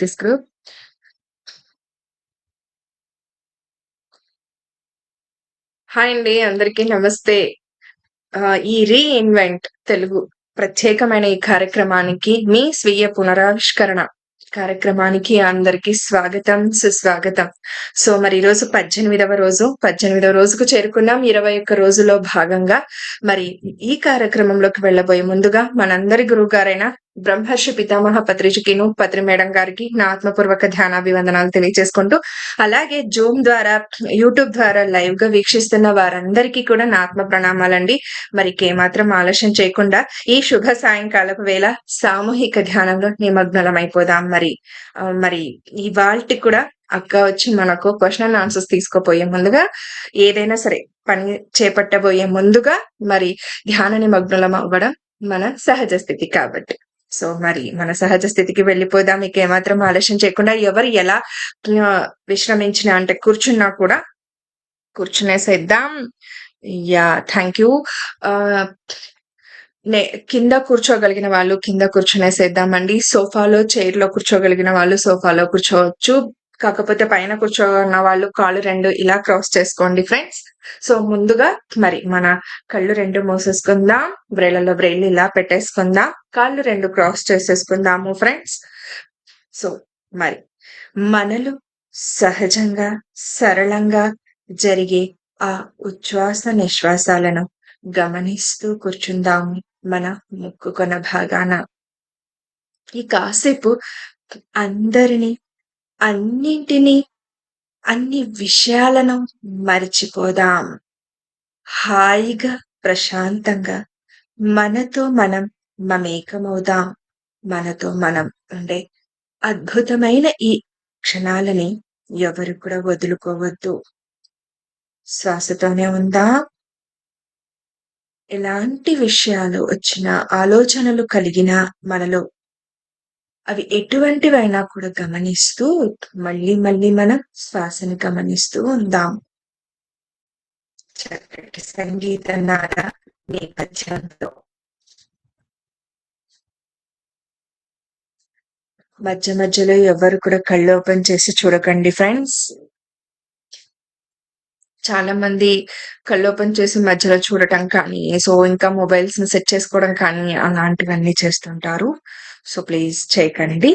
this group. Hi అండి, అందరికీ నమస్తే. ఈ రీఇన్వెంట్ తెలుగు ప్రత్యేకమైన ఈ కార్యక్రమానికి మీ స్వీయ పునరావిష్కరణ కార్యక్రమానికి అందరికీ స్వాగతం, సుస్వాగతం. సో మరి ఈరోజు 18వ రోజుకు చేరుకున్నాం. 21 రోజులో భాగంగా మరి ఈ కార్యక్రమంలోకి వెళ్ళబోయే ముందుగా మనందరి గురువు గారైన బ్రహ్మర్షి పితామహ పత్రిజకిను పత్రి మేడం గారికి నా ఆత్మపూర్వక ధ్యానాభివందనాలు తెలియజేసుకుంటూ, అలాగే జూమ్ ద్వారా, యూట్యూబ్ ద్వారా లైవ్ గా వీక్షిస్తున్న వారందరికీ కూడా నా ఆత్మ ప్రణామాలండి. మరి ఏమాత్రం ఆలస్యం చేయకుండా ఈ శుభ సాయంకాలపు వేళ సామూహిక ధ్యానంలో నిమగ్నమైపోదాం. మరి ఇవాల్టి కూడా అక్క వచ్చి మనకు క్వశ్చన్ అండ్ ఆన్సర్స్ తీసుకోపోయే ముందుగా, ఏదైనా సరే పని చేపట్టబోయే ముందుగా మరి ధ్యాన నిమగ్నం అవ్వడం మన సహజ స్థితి కాబట్టి, సో మరి మన సహజ స్థితికి వెళ్ళిపోదాం. మీకు ఏమాత్రం ఆలస్యం చేయకుండా, ఎవరు ఎలా విశ్రమించిన అంటే కూర్చున్నా కూడా కూర్చునేసేద్దాం. Yeah, thank you. కింద కూర్చోగలిగిన వాళ్ళు కింద కూర్చునేసేద్దామండి. సోఫాలో, చైర్ లో కూర్చోగలిగిన వాళ్ళు సోఫాలో కూర్చోవచ్చు. కాకపోతే పైన కూర్చోన్న వాళ్ళు కాళ్ళు 2 ఇలా క్రాస్ చేసుకోండి ఫ్రెండ్స్. సో ముందుగా మరి మన కళ్ళు 2 మూసేసుకుందాం, బ్రేళ్లలో బ్రేళ్లు ఇలా పెట్టేసుకుందాం, కాళ్ళు 2 క్రాస్ చేసేసుకుందాము ఫ్రెండ్స్. సో మరి మనలో సహజంగా సరళంగా జరిగే ఆ ఉచ్ఛ్వాస నిశ్వాసాలను గమనిస్తూ కూర్చుందాము మన ముక్కు కొన భాగాన. ఈ కాసేపు అందరినీ, అన్నింటినీ, అన్ని విషయాలను మరిచిపోదాం. హాయిగా, ప్రశాంతంగా మనతో మనం మమేకమవుదాం. మనతో మనం ఉండే అద్భుతమైన ఈ క్షణాలని ఎవరు కూడా వదులుకోవద్దు. శ్వాసతోనే ఉందా. ఎలాంటి విషయాలు వచ్చినా, ఆలోచనలు కలిగినా మనలో అవి ఎటువంటివైనా కూడా గమనిస్తూ మళ్ళీ మళ్ళీ మనం శ్వాసని గమనిస్తూ ఉందాం. చక్కటి సంగీత నాద నేపథ్యంతో మధ్య మధ్యలో ఎవరు కూడా కళ్ళు ఓపెన్ చేసి చూడకండి ఫ్రెండ్స్. చాలా మంది కళ్ళు ఓపెన్ చేసి మధ్యలో చూడటం కానీ, సో ఇంకా మొబైల్స్ ని సెట్ చేసుకోవడం కానీ అలాంటివన్నీ చేస్తుంటారు. సో ప్లీజ్ చేయకండి.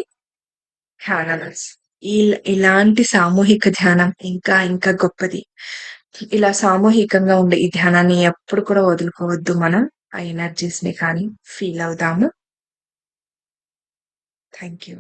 ఇలాంటి సామూహిక ధ్యానం ఇంకా ఇంకా గొప్పది. ఇలా సామూహికంగా ఉండే ఈ ధ్యానాన్ని ఎప్పుడు కూడా వదులుకోవద్దు. మనం ఆ ఎనర్జీస్ ని కానీ ఫీల్ అవుదాము. Thank you.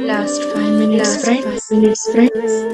Last 5 minutes, friends.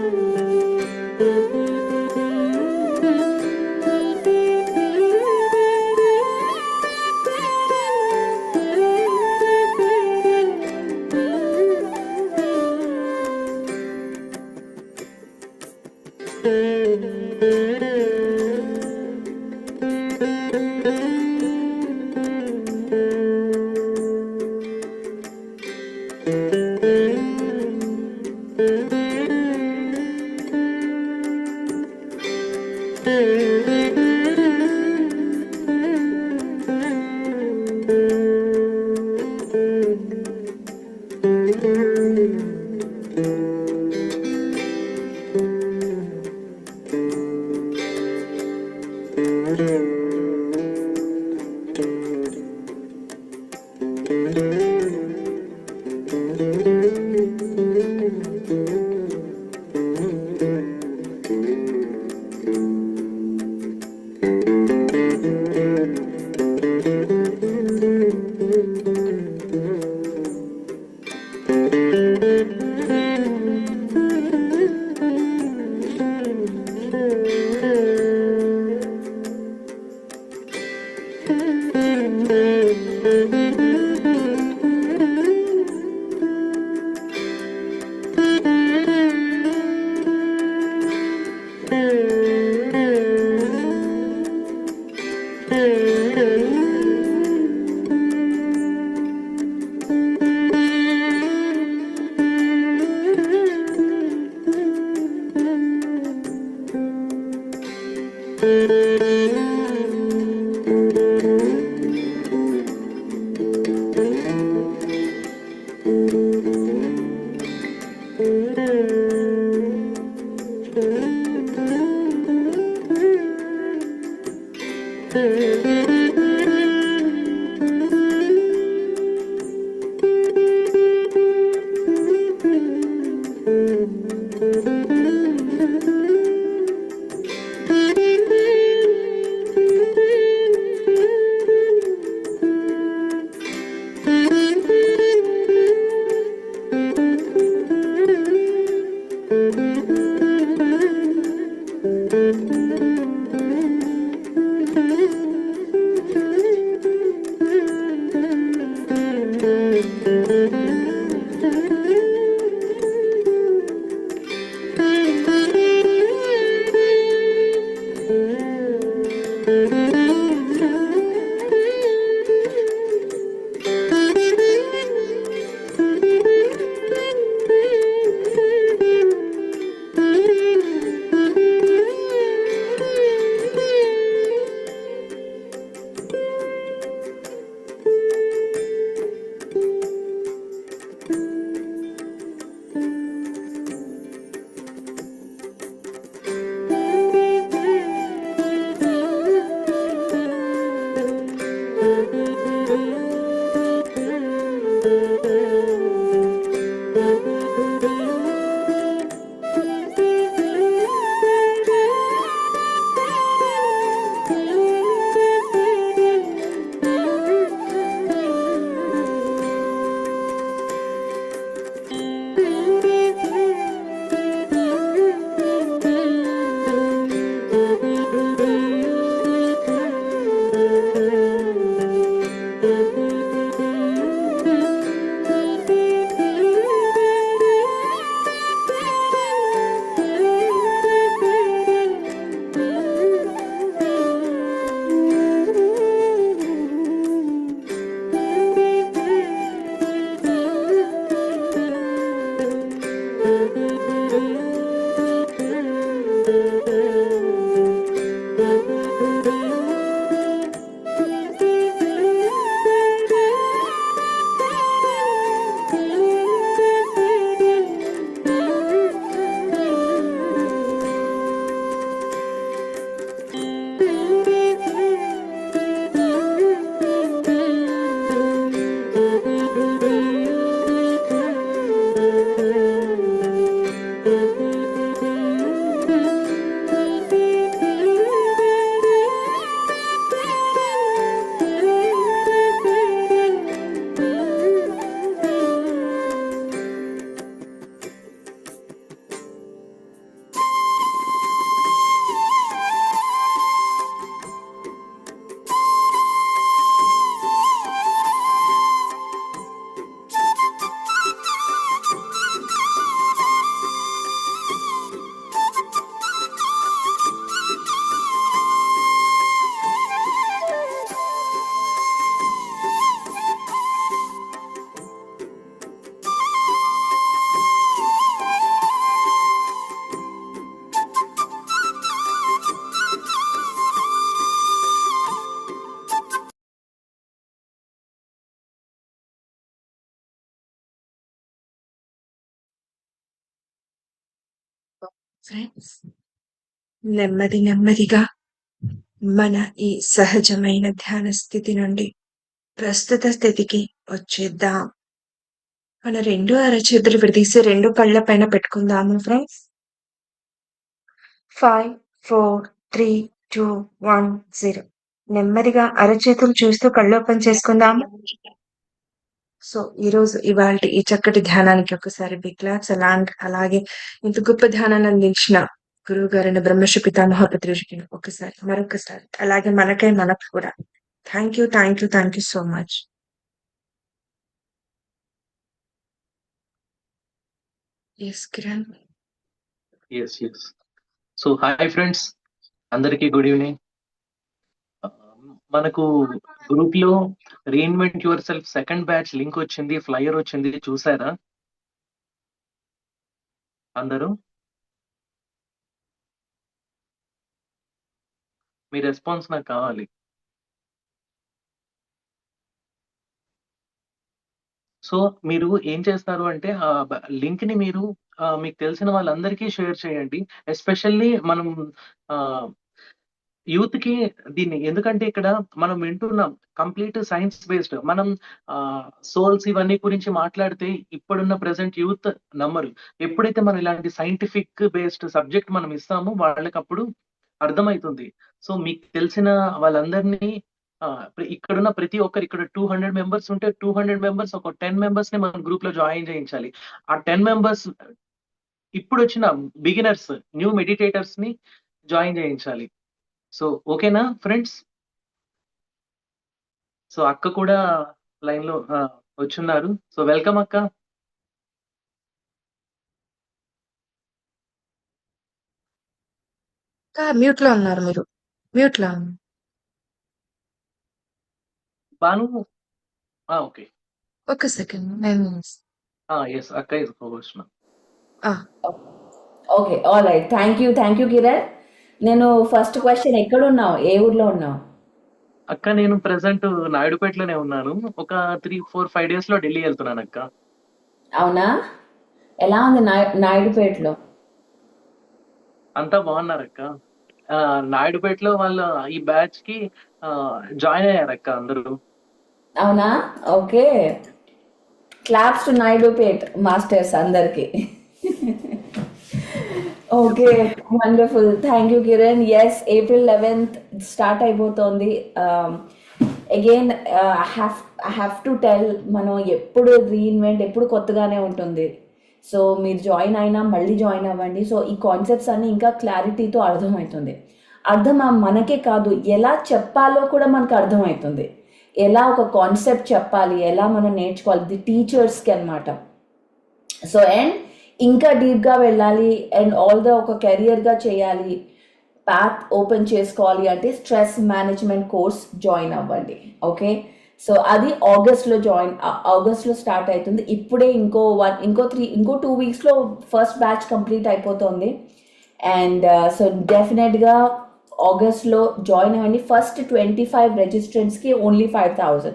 Friends, నెమ్మదిగా మన ఈ సహజమైన ధ్యాన స్థితి నుండి ప్రస్తుత స్థితికి వచ్చేద్దాం. మన 2 అరచేతులు విడదీసి 2 కళ్ళ పైన పెట్టుకుందాము ఫ్రెండ్స్. 5, 4, 3, 2, 1, 0. నెమ్మదిగా అరచేతులు చూస్తూ కళ్ళు ఓపెన్ చేసుకుందాము. సో ఇవాల్టి ఈ చక్కటి ధ్యానానికి ఒకసారి బిగ్ క్లాప్స్. అలాగే ఇంత గొప్ప ధ్యానాన్ని అందించిన గురువు గారైన బ్రహ్మర్షి పితామహ పత్రిజీకి మరొకసారి అలాగే మనకు కూడా thank you so much. Yes Kiran. Yes. So hi friends, అందరికీ గుడ్ ఈవినింగ్. మనకు గ్రూప్ లో reinvent yourself second batch link వచ్చింది, ఫ్లైయర్ వచ్చింది, చూసారా అందరూ? మీ రెస్పాన్స్ నాకు కావాలి. సో మీరు ఏం చేస్తారు అంటే ఆ లింక్ ని మీరు మీకు తెలిసిన వాళ్ళందరికీ షేర్ చేయండి. ఎస్పెషల్లీ మనం యూత్ కి దీన్ని, ఎందుకంటే ఇక్కడ మనం వింటున్నాం కంప్లీట్ సైన్స్ బేస్డ్. మనం సోల్స్ ఇవన్నీ గురించి మాట్లాడితే ఇప్పుడున్న ప్రెసెంట్ యూత్ నమ్మరు. ఎప్పుడైతే మనం ఇలాంటి సైంటిఫిక్ బేస్డ్ సబ్జెక్ట్ మనం ఇస్తామో వాళ్ళకి అప్పుడు అర్థమవుతుంది. సో మీకు తెలిసిన వాళ్ళందరినీ ఇక్కడున్న ప్రతి ఒక్కరు, ఇక్కడ 200 మెంబర్స్ ఉంటే 200 మెంబర్స్ ఒక 10 మెంబర్స్ ని మనం గ్రూప్ లో జాయిన్ చేయించాలి. ఆ 10 మెంబర్స్ ఇప్పుడు వచ్చిన బిగినర్స్, న్యూ మెడిటేటర్స్ ని జాయిన్ చేయించాలి. సో ఓకేనా ఫ్రెండ్స్? సో అక్క కూడా లైన్ లో వచ్చున్నారు. సో వెల్కమ్ అక్క. మ్యూట్ లో ఉన్నారు మీరు. మ్యూట్ లో బాను. ఓకే, ఒక సెకండ్. నేను ఎస్ అక్క ఇస్ కోవచ్చున. Okay, all right. Thank you Kiran. నేను ఫస్ట్ క్వశ్చన్, ఎక్కడున్నావు, ఏ ఊర్లో ఉన్నావు? అక్క నేను ప్రెసెంట్ నాయుడుపేటలోనే ఉన్నాను. ఒక 3-4-5 డేస్ లో ఢిల్లీ వెళ్తున్నాను అక్క. అవునా? ఎలా ఉంది నాయుడుపేటలో? అంతా బాగున్నారు అక్క. నాయుడుపేటలో వాళ్ళు ఈ బ్యాచ్ కి జాయిన్ అయ్యారు అక్క అందరూ. అవునా? Okay, claps to Naidupet masters అందరికి. Okay, wonderful. Thank you Kiran. Yes, April 11th start అయిపోతుంది. Again I have to tell, మనం ఎప్పుడు రీఇన్వెంట్ ఎప్పుడు కొత్తగానే ఉంటుంది. సో మీరు జాయిన్ అయినా మళ్ళీ జాయిన్ అవ్వండి. సో ఈ కాన్సెప్ట్స్ అన్నీ ఇంకా క్లారిటీతో అర్థమవుతుంది. మనకే కాదు, ఎలా చెప్పాలో కూడా మనకు అర్థమవుతుంది. ఎలా ఒక కాన్సెప్ట్ చెప్పాలి, ఎలా మనం నేర్చుకోవాలి, ది టీచర్స్కి అనమాట. సో అండ్ ఇంకా డీప్గా వెళ్ళాలి అండ్ ఒక కెరియర్గా చేయాలి, పాత్ ఓపెన్ చేసుకోవాలి అంటే స్ట్రెస్ మేనేజ్మెంట్ కోర్స్ జాయిన్ అవ్వండి. ఓకే, సో అది ఆగస్ట్లో స్టార్ట్ అవుతుంది. ఇప్పుడే ఇంకో 2 వీక్స్లో ఫస్ట్ బ్యాచ్ కంప్లీట్ అయిపోతుంది. అండ్ సో డెఫినెట్గా ఆగస్ట్లో జాయిన్ అవ్వండి. ఫస్ట్ 25 రిజిస్ట్రెంట్స్కి ఓన్లీ 5,000,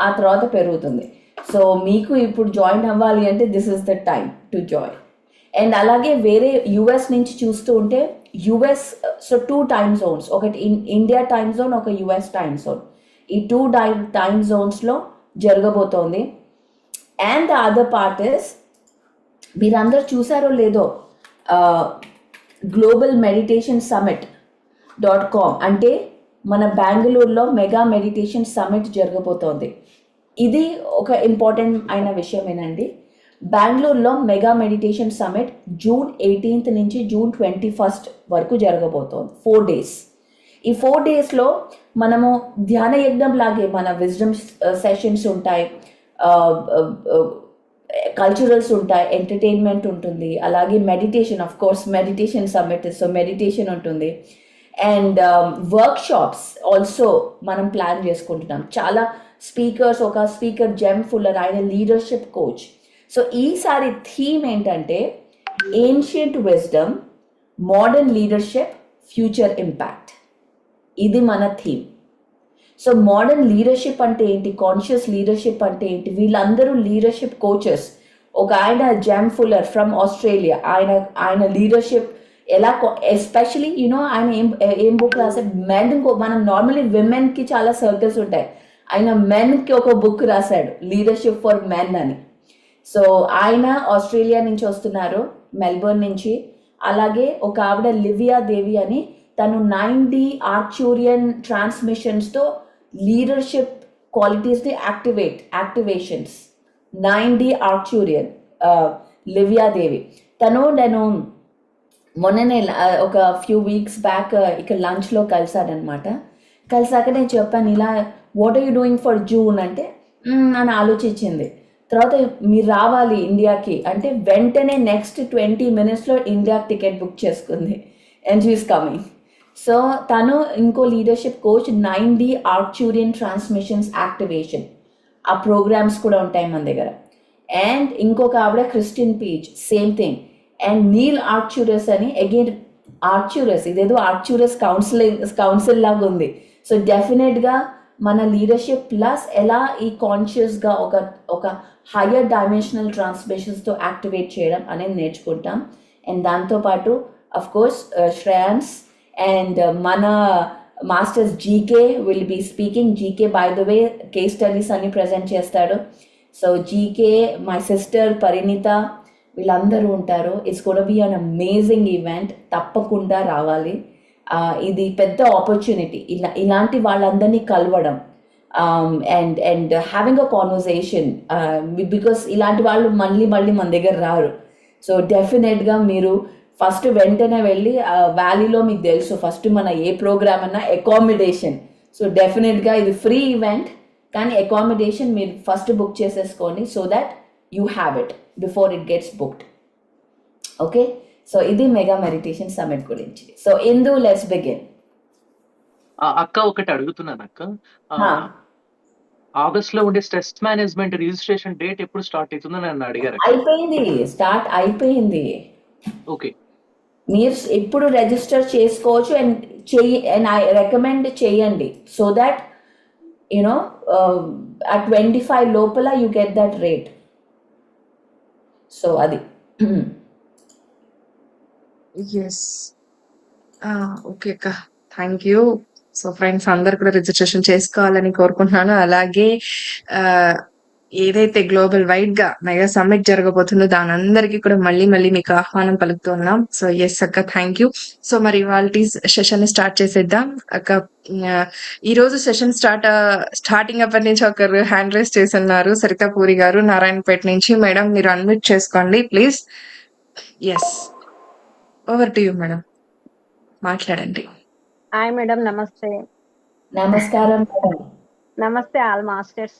ఆ తర్వాత పెరుగుతుంది. సో మీకు ఇప్పుడు జాయిన్ అవ్వాలి అంటే this is the time to join. And అలాగే వేరే యుఎస్ నుంచి చూస్తూ ఉంటే యుఎస్, సో 2 టైమ్ జోన్స్, ఒకటి ఇండియా టైమ్ జోన్, ఒక యుఎస్ టైమ్ జోన్. ఈ 2 టైమ్ జోన్స్లో జరగబోతోంది. And the other part is, మీరందరూ చూసారో లేదో, గ్లోబల్ మెడిటేషన్ సమిట్.com అంటే మన బెంగళూరులో మెగా మెడిటేషన్ సమిట్ జరగబోతోంది. ఇది ఒక ఇంపార్టెంట్ అయిన విషయమేనండి. బెంగళూరులో mega meditation summit June 18th నుంచి June 21st వరకు జరగబోతోంది. 4 days. ఈ 4 daysలో మనము ధ్యాన యజ్ఞం లాగే మన విజ్డమ్ సెషన్స్ ఉంటాయి, కల్చరల్స్ ఉంటాయి, ఎంటర్టైన్మెంట్ ఉంటుంది, అలాగే meditation, of course meditation summit, so meditation ఉంటుంది. అండ్ వర్క్షాప్స్ ఆల్సో మనం ప్లాన్ చేసుకుంటున్నాం. చాలా స్పీకర్స్, ఒక స్పీకర్ జెమ్ ఫుల్లర్, ఆయన లీడర్షిప్ కోచ్. సో ఈసారి థీమ్ ఏంటంటే ancient wisdom, modern leadership, future impact. ఇది మన థీమ్. సో మోడర్న్ లీడర్షిప్ అంటే ఏంటి, కాన్షియస్ లీడర్షిప్ అంటే ఏంటి, వీళ్ళందరూ లీడర్షిప్ కోచెస్. ఒక ఆయన జెమ్ ఫుల్లర్ ఫ్రమ్ ఆస్ట్రేలియా, ఆయన లీడర్షిప్ ఎలా ఎస్పెషలీ ఆయన ఏం బుక్ రాశాడు, మెన్ మనం నార్మల్లీ విమెన్ కి చాలా సర్కిల్స్ ఉంటాయి, ఆయన మెన్ కి ఒక బుక్ రాశాడు, లీడర్షిప్ ఫర్ మెన్ అని. సో ఆయన ఆస్ట్రేలియా నుంచి వస్తున్నారు, మెల్బోర్న్ నుంచి. అలాగే ఒక ఆవిడ లివియా దేవి అని, తను 9D ఆర్చూరియన్ ట్రాన్స్మిషన్స్తో లీడర్షిప్ క్వాలిటీస్ని activations 9D Arcturian, Livia Devi. నేను మొన్ననే ఒక ఫ్యూ వీక్స్ బ్యాక్ ఇక్కడ లంచ్లో కలిసాక నేను చెప్పాను, ఇలా what are you doing for June అంటే అని ఆలోచించింది. తర్వాత మీరు రావాలి ఇండియాకి అంటే వెంటనే నెక్స్ట్ 20 minutesలో ఇండియా టికెట్ బుక్ చేసుకుంది, అండ్ షీఈస్ కమింగ్. సో తను ఇంకో leadership coach, 9D Arcturian transmissions activation, ఆ ప్రోగ్రామ్స్ కూడా ఉంటాయి మన దగ్గర. అండ్ ఇంకొక ఆవిడ Kristin Peach, same thing. And Neil Arcturus అని, అగైన్ ఆర్చూరస్, ఇదేదో ఆర్చూరస్ కౌన్సిల్ లాగా ఉంది. సో డెఫినెట్గా మన లీడర్షిప్ ప్లస్ ఎలా ఈ కాన్షియస్గా ఒక హయ్యర్ డైమెన్షనల్ ట్రాన్స్మిషన్స్తో యాక్టివేట్ చేయడం అనేది నేర్చుకుంటాం. అండ్ దాంతోపాటు అఫ్ కోర్స్ శ్రేయాన్స్ అండ్ మన masters GK will be speaking. GK by the way case studies అన్ని ప్రజెంట్ చేస్తాడు. So GK, my sister Parinita, వీళ్ళందరూ ఉంటారు. It's gonna be an amazing event, తప్పకుండా రావాలి. ఇది పెద్ద ఆపర్చునిటీ, ఇలాంటి వాళ్ళందరినీ కలవడం and having a conversation, because ఇలాంటి వాళ్ళు మళ్ళీ మన దగ్గర రారు. సో డెఫినెట్గా మీరు ఫస్ట్ వెంటనే వెళ్ళి వ్యాలీలో మీకు తెలుసు ఫస్ట్ మన ఏ ప్రోగ్రామ్ అన్నా అకామిడేషన్. సో డెఫినెట్గా ఇది ఫ్రీ ఈవెంట్, కానీ అకామిడేషన్ మీరు ఫస్ట్ బుక్ చేసేసుకోండి, so that you have it before it gets booked. Okay, so ఇది మెగా మెడిటేషన్ సమిట్ గురించి. So Indu, let's begin. అక్క ఒకటి అడుగుతున్నాను అక్క, ఆగస్ట్ లో ఉండే స్ట్రెస్ మేనేజ్మెంట్ రిజిస్ట్రేషన్ డేట్ ఎప్పుడు స్టార్ట్ అవుతుందని నన్ను అడిగారు. స్టార్ట్ అయిపోయింది. ఓకే, మీరు ఇప్పుడు రిజిస్టర్ చేసుకోవచ్చు. అండ్ ఐ రికమెండ్ చేయండి, సో దట్ యునో ఆ 25 లోపల you get that rate. So అది ఎస్. ఓకే అక్క, థ్యాంక్ యూ. సో ఫ్రెండ్స్ అందరు కూడా రిజిస్ట్రేషన్ చేసుకోవాలని కోరుకుంటున్నాను. అలాగే ఏదైతే గ్లోబల్ వైడ్ గా మెగా సమ్మిట్ జరగబోతుందో దాని అందరికీ కూడా మళ్ళీ మీకు ఆహ్వానం పలుకుతున్నాం. సో ఎస్ అక్క, థ్యాంక్ యూ. సో మరి ఇవాళ సెషన్ ని స్టార్ట్ చేసేద్దాం అక్క. ఈ రోజు సెషన్ స్టార్టింగ్ అప్పటి నుంచి ఒకరు హ్యాండ్ రైజ్ చేస్తున్నారు, సరితాపూరి గారు నారాయణపేట నుంచి. మేడం మీరు అన్మ్యూట్ చేసుకోండి please. Yes, over to you madam, మాట్లాడండి. హాయ్ మేడం, నమస్తే. నమస్కారం. నమస్తే ఆల్ మాస్టర్స్.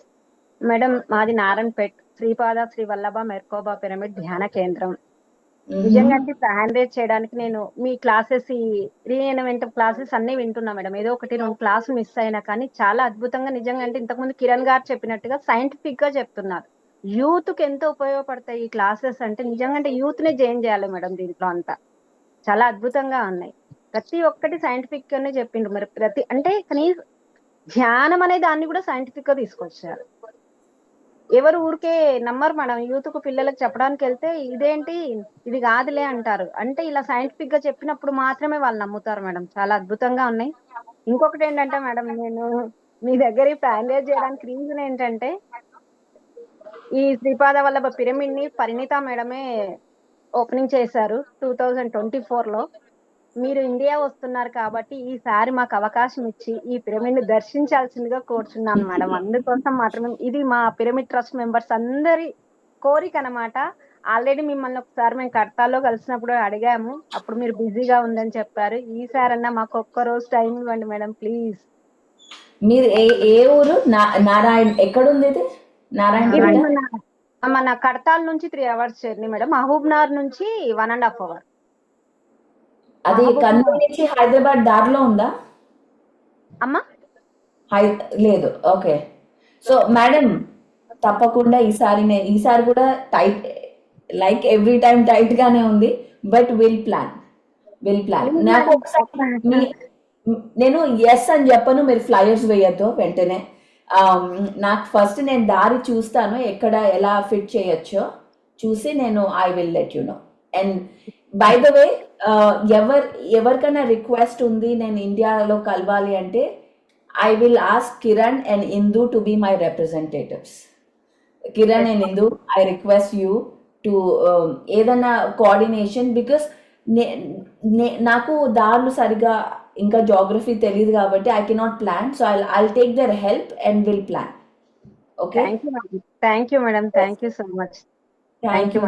మేడం మాది నారాయణపేట్, శ్రీపాద శ్రీ వల్లభ మెర్కోబా పిరమిడ్ ధ్యాన కేంద్రం. నిజంగా హ్యాండ్ రైజ్ చేయడానికి నేను మీ క్లాసెస్, ఈ రీఎన్వెంట్ క్లాసెస్ అన్ని వింటున్నా మేడం. ఏదో 1-2 క్లాసులు మిస్ అయినా కానీ చాలా అద్భుతంగా, నిజంగా అంటే ఇంతకుముందు కిరణ్ గారు చెప్పినట్టుగా సైంటిఫిక్ గా చెప్తున్నారు. యూత్ కి ఎంతో ఉపయోగపడతాయి ఈ క్లాసెస్. అంటే నిజంగా అంటే యూత్ నే జాయిన్ చేయాలి మేడం. దీంట్లో అంతా చాలా అద్భుతంగా ఉన్నాయి, ప్రతి ఒక్కటి సైంటిఫిక్ గానే చెప్పిండ్రు. మరి ప్రతి అంటే కనీసం ధ్యానం అనే దాన్ని కూడా సైంటిఫిక్ గా తీసుకొచ్చారు. ఎవరు ఊరికే నమ్మరు మేడం. యూత్ కు పిల్లలకు చెప్పడానికి వెళ్తే ఇదేంటి ఇది కాదులే అంటారు. అంటే ఇలా సైంటిఫిక్ గా చెప్పినప్పుడు మాత్రమే వాళ్ళు నమ్ముతారు మేడం. చాలా అద్భుతంగా ఉన్నాయి. ఇంకొకటి ఏంటంటే మేడం, నేను మీ దగ్గర హ్యాండ్ రైజ్ చేయడానికి రీజన్ ఏంటంటే, ఈ శ్రీపాద వల్లభ పిరమిడ్ ని పరిణిత మేడమే ఓపెనింగ్ చేశారు 2024 లో. మీరు ఇండియా వస్తున్నారు కాబట్టి ఈసారి మాకు అవకాశం ఇచ్చి ఈ పిరమిడ్ ని దర్శించాల్సిందిగా కోరుచున్నాను మేడం. అందుకోసం మాత్రమే ఇది మా పిరమిడ్ ట్రస్ట్ మెంబర్స్ అందరి కోరిక అన్నమాట. ఆల్రెడీ మిమ్మల్ని ఒకసారి మేము కడతాలో కలిసినప్పుడు అడిగాము, అప్పుడు మీరు బిజీగా ఉందని చెప్పారు. ఈసారన్నా మాకు ఒక్క రోజు టైం ఇవ్వండి మేడం ప్లీజ్. మీరు ఏ ఊరు? నారాయణ ఎక్కడుంది ఇది? నారాయణ మన కడతాల్ నుంచి 3 hours జర్నీ మేడం. మహబూబ్నగర్ నుంచి 1.5 hours. అది కర్నూలు నుంచి హైదరాబాద్ దారిలో ఉందా అమ్మా? లేదు. ఓకే. సో మేడం తప్పకుండా ఈసారి కూడా tight, like every time tight గానే ఉంది, బట్ విల్ ప్లాన్. నాకు నేను ఎస్ అని చెప్పను, మీరు ఫ్లైయర్స్ వేయద్దు వెంటనే. నాకు ఫస్ట్ నేను దారి చూస్తాను, ఎక్కడ ఎలా ఫిట్ చేయొచ్చో చూసి నేను I will let you know. And by the way ఎవరికైనా రిక్వెస్ట్ ఉంది నేను ఇండియాలో కలవాలి అంటే I will ask Kiran and Indu to be my representatives. Kiran and Indu, I request you to ఏదైనా కోఆర్డినేషన్, బికాస్ నాకు దారులు సరిగా ఇంకా జాగ్రఫీ తెలియదు కాబట్టి I cannot plan. So I'll take their help and will plan. Okay, thank you madam, thank you so much. Thank you.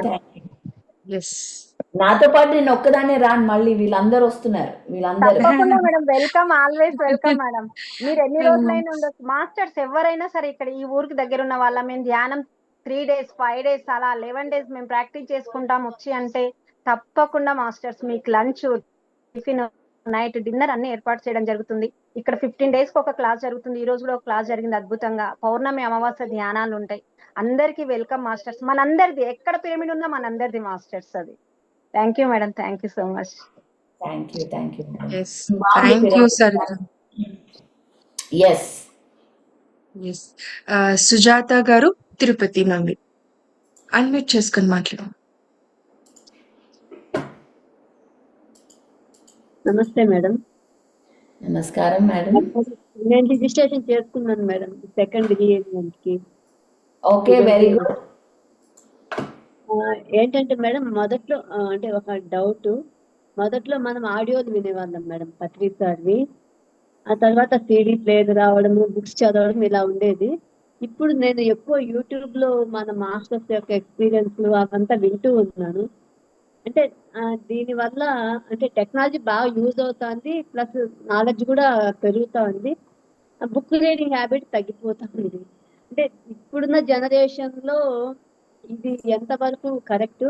Yes నాతో పాటు నేను ఒక్కదానే రాను, మళ్ళీ వీళ్ళందరూ వస్తున్నారు. వీళ్ళందరూ తప్పకుండా madam, welcome, always welcome madam. మీరు ఎన్ని రోజులైనా ఉండొచ్చు. మాస్టర్స్ ఎవరైనా సరే ఇక్కడ ఈ ఊరికి దగ్గర ఉన్న వాళ్ళ, మేము ధ్యానం 3 days 5 days అలా 11 days మేము ప్రాక్టీస్ చేసుకుంటాం వచ్చి అంటే తప్పకుండా మాస్టర్స్ మీకు లంచ్, టిఫిన్, నైట్ డిన్నర్ అన్ని ఏర్పాటు చేయడం జరుగుతుంది. ఇక్కడ 15 days కి ఒక క్లాస్ జరుగుతుంది. ఈ రోజు కూడా ఒక క్లాస్ జరిగింది అద్భుతంగా. పౌర్ణమి అమావాస్య ధ్యానాలు ఉంటాయి. అందరికి వెల్కమ్ మాస్టర్స్. మనందరిది ఎక్కడ పిరమిడ్ ఉందో మనందరిది మాస్టర్స్ అది. Thank you madam, thank you so much. Thank you. Yes, thank you sir. Yes yes, Sujatha గారు తిరుపతి నుండి అన్మ్యూట్ చేసుకొని మాట్లాడు. నమస్తే మేడం. నమస్కారం మేడం. నేను రిజిస్ట్రేషన్ చేసుకున్నాను మేడం సెకండ్ రీఎంట్ కి. Okay, very good. ఏంటంటే మేడం మొదట్లో అంటే ఒక డౌట్, మొదట్లో మనం ఆడియోలు వినేవాళ్ళం మేడం పత్రి సార్వి. ఆ తర్వాత సిడీ ప్లేయర్ రావడము, బుక్స్ చదవడం ఇలా ఉండేది. ఇప్పుడు నేను ఎక్కువ యూట్యూబ్ లో మన మాస్టర్స్ యొక్క ఎక్స్పీరియన్స్ అవంతా వింటూ ఉన్నాను. అంటే దీనివల్ల అంటే టెక్నాలజీ బాగా యూజ్ అవుతుంది, ప్లస్ నాలెడ్జ్ కూడా పెరుగుతా ఉంది. బుక్ రీడింగ్ హ్యాబిట్ తగ్గిపోతా ఉంది. అంటే ఇప్పుడున్న జనరేషన్ లో ఇది ఎంతవరకు కరెక్ట్?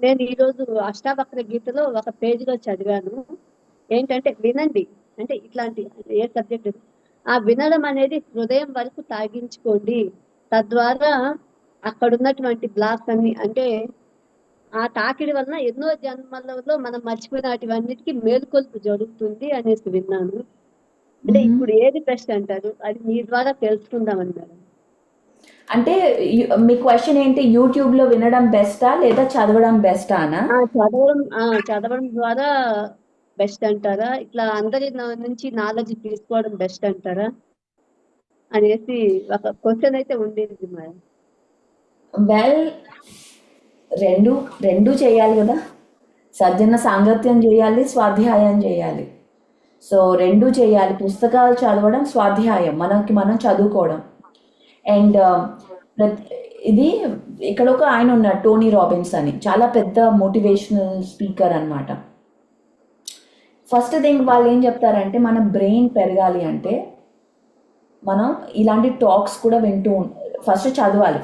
నేను ఈరోజు అష్టావక్ర గీతలో ఒక పేజీలో చదివాను. ఏంటంటే వినండి, అంటే ఇట్లాంటి ఏ సబ్జెక్ట్ ఆ వినడం అనేది హృదయం వరకు తాగించుకోండి, తద్వారా అక్కడ ఉన్నటువంటి బ్లాక్స్ అన్ని, అంటే ఆ తాకిడి వలన ఎన్నో జన్మలలో మనం మర్చిపోయినటివన్నిటికీ మేలుకొల్పు జరుగుతుంది అనేసి విన్నాను. అంటే ఇప్పుడు ఏది బెస్ట్ అంటారు? అది మీ ద్వారా తెలుసుకుందామని మేడం. అంటే మీ క్వశ్చన్ ఏంటి, యూట్యూబ్ లో వినడం బెస్టా లేదా చదవడం బెస్టా అనా? చదవడం ద్వారా బెస్ట్ అంటారా, ఇట్లా అందరి నుంచి నాలెడ్జ్ తీసుకోవడం బెస్ట్ అంటారా అనేసి ఒక క్వశ్చన్ అయితే ఉండేది మేడం. వెల్, రెండు చేయాలి కదా. సజ్జన సాంగత్యం చేయాలి, స్వాధ్యాయం చేయాలి. సో రెండు చేయాలి, పుస్తకాలు చదవడం, స్వాధ్యాయం మనం చదువుకోవడం. అండ్ ఇది ఇక్కడ ఒక ఆయన ఉన్నారు, టోనీ రాబిన్స్ అని, చాలా పెద్ద మోటివేషనల్ స్పీకర్ అన్నమాట. ఫస్ట్ థింగ్ వాళ్ళు ఏం చెప్తారంటే, మన బ్రెయిన్ పెరగాలి అంటే మనం ఇలాంటి టాక్స్ కూడా వింటూ ఫస్ట్ చదవాలి.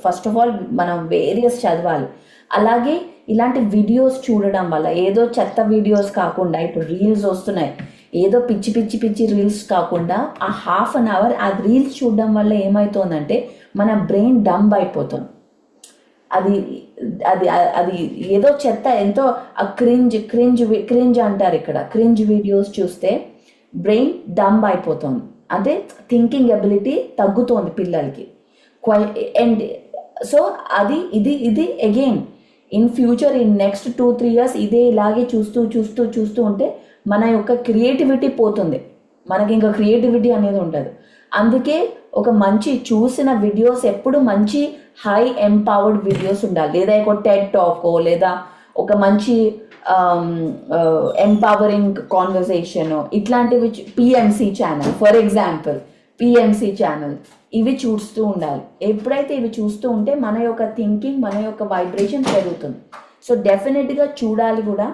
ఫస్ట్ ఆఫ్ ఆల్ మనం వేరియస్ చదవాలి. అలాగే ఇలాంటి వీడియోస్ చూడడం వల్ల, ఏదో చెత్త వీడియోస్ కాకుండా, ఇప్పుడు రీల్స్ వస్తున్నాయి, ఏదో పిచ్చి రీల్స్ కాకుండా ఆ హాఫ్ అన్ అవర్ ఆ రీల్స్ చూడడం వల్ల ఏమవుతుందంటే మన బ్రెయిన్ డంబ్ అయిపోతుంది. అది అది అది ఏదో చెత్త, ఎంతో క్రింజ్ అంటారు ఇక్కడ. క్రింజ్ వీడియోస్ చూస్తే బ్రెయిన్ డంబ్ అయిపోతుంది, అంటే థింకింగ్ ఎబిలిటీ తగ్గుతోంది పిల్లలకి. అండ్ సో ఇది again in future, in next 2-3 years ఇదే ఇలాగే చూస్తూ ఉంటే మన యొక్క క్రియేటివిటీ పోతుంది, మనకి ఇంకా క్రియేటివిటీ అనేది ఉండదు. అందుకే ఒక మంచి చూసిన వీడియోస్ ఎప్పుడు మంచి హై ఎంపవర్డ్ వీడియోస్ ఉండాలి, లేదా ఒక టెడ్ టాకో లేదా ఒక మంచి ఎంపవరింగ్ కాన్వర్సేషన్, ఇట్లాంటివి PMC channel, for example PMC channel, ఇవి చూస్తూ ఉండాలి. ఎప్పుడైతే ఇవి చూస్తూ ఉంటే మన యొక్క థింకింగ్, మన యొక్క వైబ్రేషన్ పెరుగుతుంది. సో డెఫినెట్గా చూడాలి కూడా.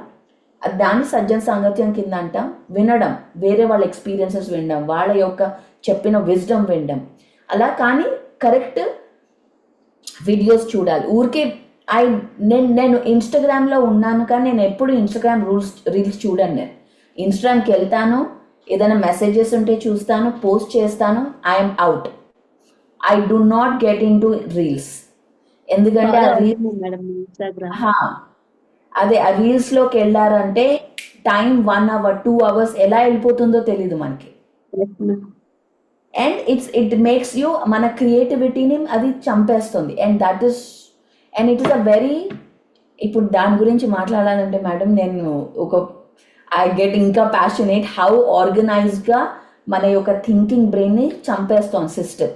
దాన్ని సజ్జన సాంగత్యం కింద అంటాం. వినడం, వేరే వాళ్ళ ఎక్స్పీరియన్సెస్ వినడం, వాళ్ళ యొక్క చెప్పిన విజ్డమ్ వినడం అలా. కానీ కరెక్ట్ వీడియోస్ చూడాలి. ఊరికే నేను ఇన్స్టాగ్రామ్లో ఉన్నాను కానీ నేను ఎప్పుడు ఇన్స్టాగ్రామ్ రీల్స్ చూడండి. నేను ఇన్స్టాగ్రామ్కి వెళ్తాను, ఏదైనా మెసేజెస్ ఉంటే చూస్తాను, పోస్ట్ చేస్తాను, I'm out. I do not get in to reels. ఎందుకంటే అదే ఆ రీల్స్లోకి వెళ్ళారంటే టైం 1 hour 2 hours ఎలా వెళ్ళిపోతుందో తెలీదు మనకి. అండ్ ఇట్ మేక్స్ యూ, మన క్రియేటివిటీని అది చంపేస్తుంది. And it is a very ఇప్పుడు దాని గురించి మాట్లాడాలంటే మేడం నేను ఐ గెట్ ఇంకా ప్యాషనేట్ హౌ ఆర్గనైజ్డ్గా మన యొక్క థింకింగ్ బ్రెయిన్ని చంపేస్తాం సిస్టమ్.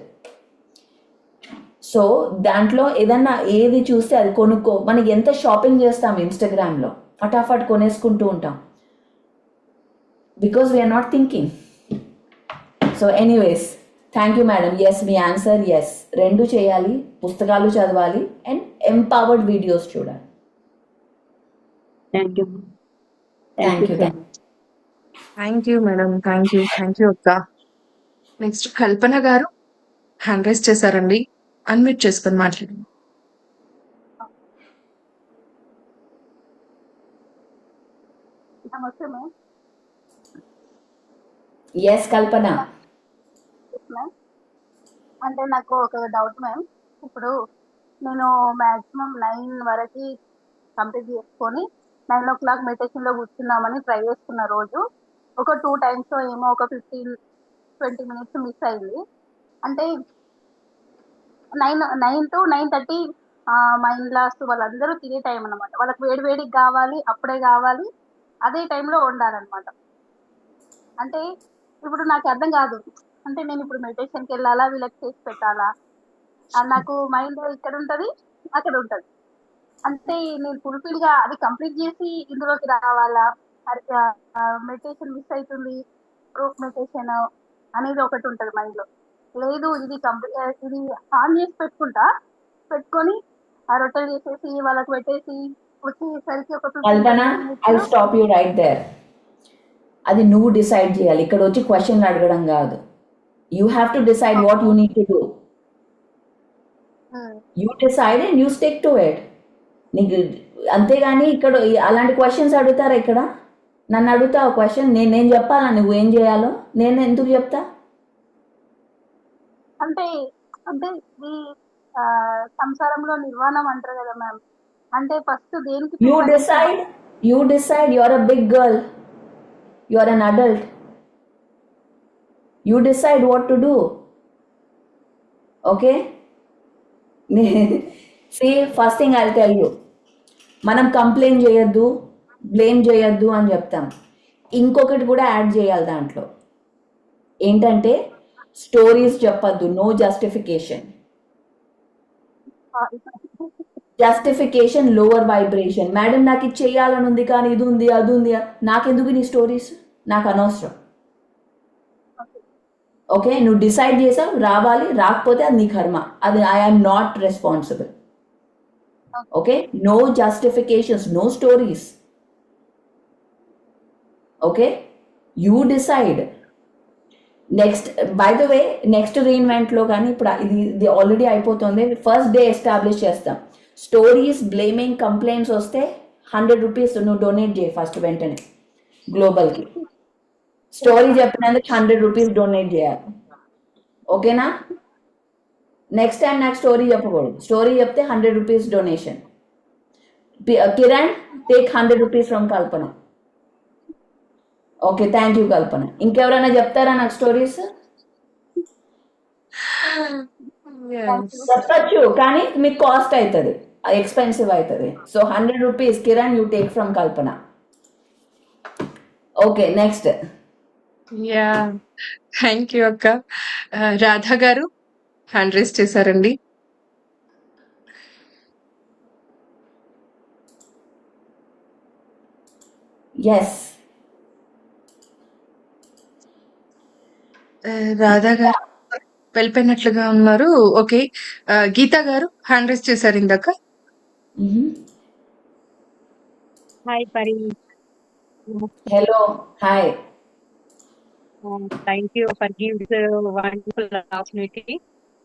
సో దాంట్లో ఏదన్నా ఏది చూస్తే అది కొనుక్కో, మనకి ఎంత షాపింగ్ చేస్తాం ఇన్స్టాగ్రామ్లో, ఫటాఫట్ కొనేసుకుంటూ ఉంటాం because we are not thinking. So anyways, thank you madam. Yes, మీ ఆన్సర్ ఎస్. రెండు చేయాలి, పుస్తకాలు చదవాలి అండ్ ఎంపవర్డ్ వీడియోస్ చూడాలి. Thank you. Thank you. Thank you madam. Thank you అక్క. నెక్స్ట్ కల్పన గారు హ్యాండ్ రైస్ చేశారండి, అన్మ్యూట్ చేసుకొని మాట్లాడండి. నమస్తే మ్యామ్. ఎస్ కల్పన. మ్యామ్ అంటే నాకు ఒక డౌట్ మ్యామ్. ఇప్పుడు నేను మ్యాక్సిమం 9 వరకు కంప్లీట్ చేసుకొని 9 o'clock మెడిటేషన్లో కూర్చుందామని ట్రై చేస్తున్న రోజు ఒక 2 times ఏమో ఒక 15-20 minutes మిస్ అయింది. అంటే 9 to 9:30 మా ఇన్లాస్ వాళ్ళందరూ తినే టైం అన్నమాట. వాళ్ళకి వేడివేడికి కావాలి, అప్పుడే కావాలి, అదే టైంలో వండాలన్నమాట. అంటే ఇప్పుడు నాకు అర్థం కాదు, అంటే నేను ఇప్పుడు మెడిటేషన్కి వెళ్ళాలా, వీళ్ళకి చేసి పెట్టాలా? నాకు మైండ్ ఇక్కడ ఉంటుంది, అక్కడ ఉంటుంది. అంటే నేను ఫుల్ఫిల్గా అది కంప్లీట్ చేసి ఇందులోకి రావాలా? మెడిటేషన్ మిస్ అవుతుంది, గ్రూప్ మెడిటేషన్ అనేది ఒకటి ఉంటుంది మైండ్లో. లేదు, ఇది ఇది ఆన్ చేసి పెట్టుకొని ఆ రొట్టెలు చేసేసి వాళ్ళకి పెట్టేసి వచ్చేసరికి ఒక Kalpana, I stop you right there. అది నువ్వు డిసైడ్ చేయాలి, ఇక్కడ వచ్చి క్వశ్చన్ అడగడం కాదు. You have to decide what you need to do. You decide and you stick to it. నీకు అంతేగాని ఇక్కడ అలాంటి క్వశ్చన్స్ అడుగుతారా? ఇక్కడ నన్ను అడుగుతా ఒక క్వశ్చన్, నేను చెప్పాలా నువ్వు ఏం చేయాలో? నేను ఎందుకు చెప్తా? అంటే అంటే ఈ సంసారంలో నిర్వాణం అంటారు కదా మ్యామ్. అంటే ఫస్ట్ దేనికి you decide. You are a big girl, you are an adult. You decide what to do. Okay, see first thing I tell you, మనం కంప్లైంట్ చేయొద్దు, బ్లేమ్ చేయొద్దు అని చెప్తాం. ఇంకొకటి కూడా యాడ్ చేయాలి దాంట్లో, ఏంటంటే స్టోరీస్ చెప్పద్దు. No justification. Justification lower vibration. Madam నాకు ఇది చేయాలని ఉంది కానీ ఇది ఉంది అది ఉంది, నాకెందుకు నీ స్టోరీస్? నాకు అనవసరం. ఓకే, నువ్వు డిసైడ్ చేసావు, రావాలి, రాకపోతే అది నీ కర్మ, అది I'm not responsible. Okay, no justifications, no stories. Okay, you decide. Next, by the way, next రీఇన్వెంట్లో కానీ ఇప్పుడు ఇది ఆల్రెడీ అయిపోతుంది, ఫస్ట్ డే ఎస్టాబ్లిష్ చేస్తాం. స్టోరీస్, బ్లేమింగ్, కంప్లైంట్స్ వస్తే 100 rupees నువ్వు డొనేట్ చేయి ఫస్ట్ వెంటనే గ్లోబల్కి. స్టోరీ చెప్పినందుకు 100 rupees డొనేట్ చేయాలి. ఓకేనా? నెక్స్ట్ టైం నాకు స్టోరీ చెప్పకూడదు. స్టోరీ చెప్తే 100 rupees donation. Kiran, take 100 rupees from Kalpana. Okay, thank you Kalpana. ఇంకెవరైనా చెప్తారా నాకు స్టోరీస్? చెప్పచ్చు, కానీ మీకు కాస్ట్ అవుతుంది, అది ఎక్స్పెన్సివ్ అవుతుంది. So 100 rupees Kiran you take from Kalpana. Okay, next. Yeah, thank you అక్క. రాధా గారు హ్యాండ్ రైస్ చేశారండి. ఎస్, రాధా గారు వెళ్ళిపోయినట్లుగా ఉన్నారు. ఓకే, గీతా గారు హ్యాండ్ రైస్ చేశారు ఇందాక. హాయ్ పరి. Hello, hi. Thank you for giving this wonderful opportunity.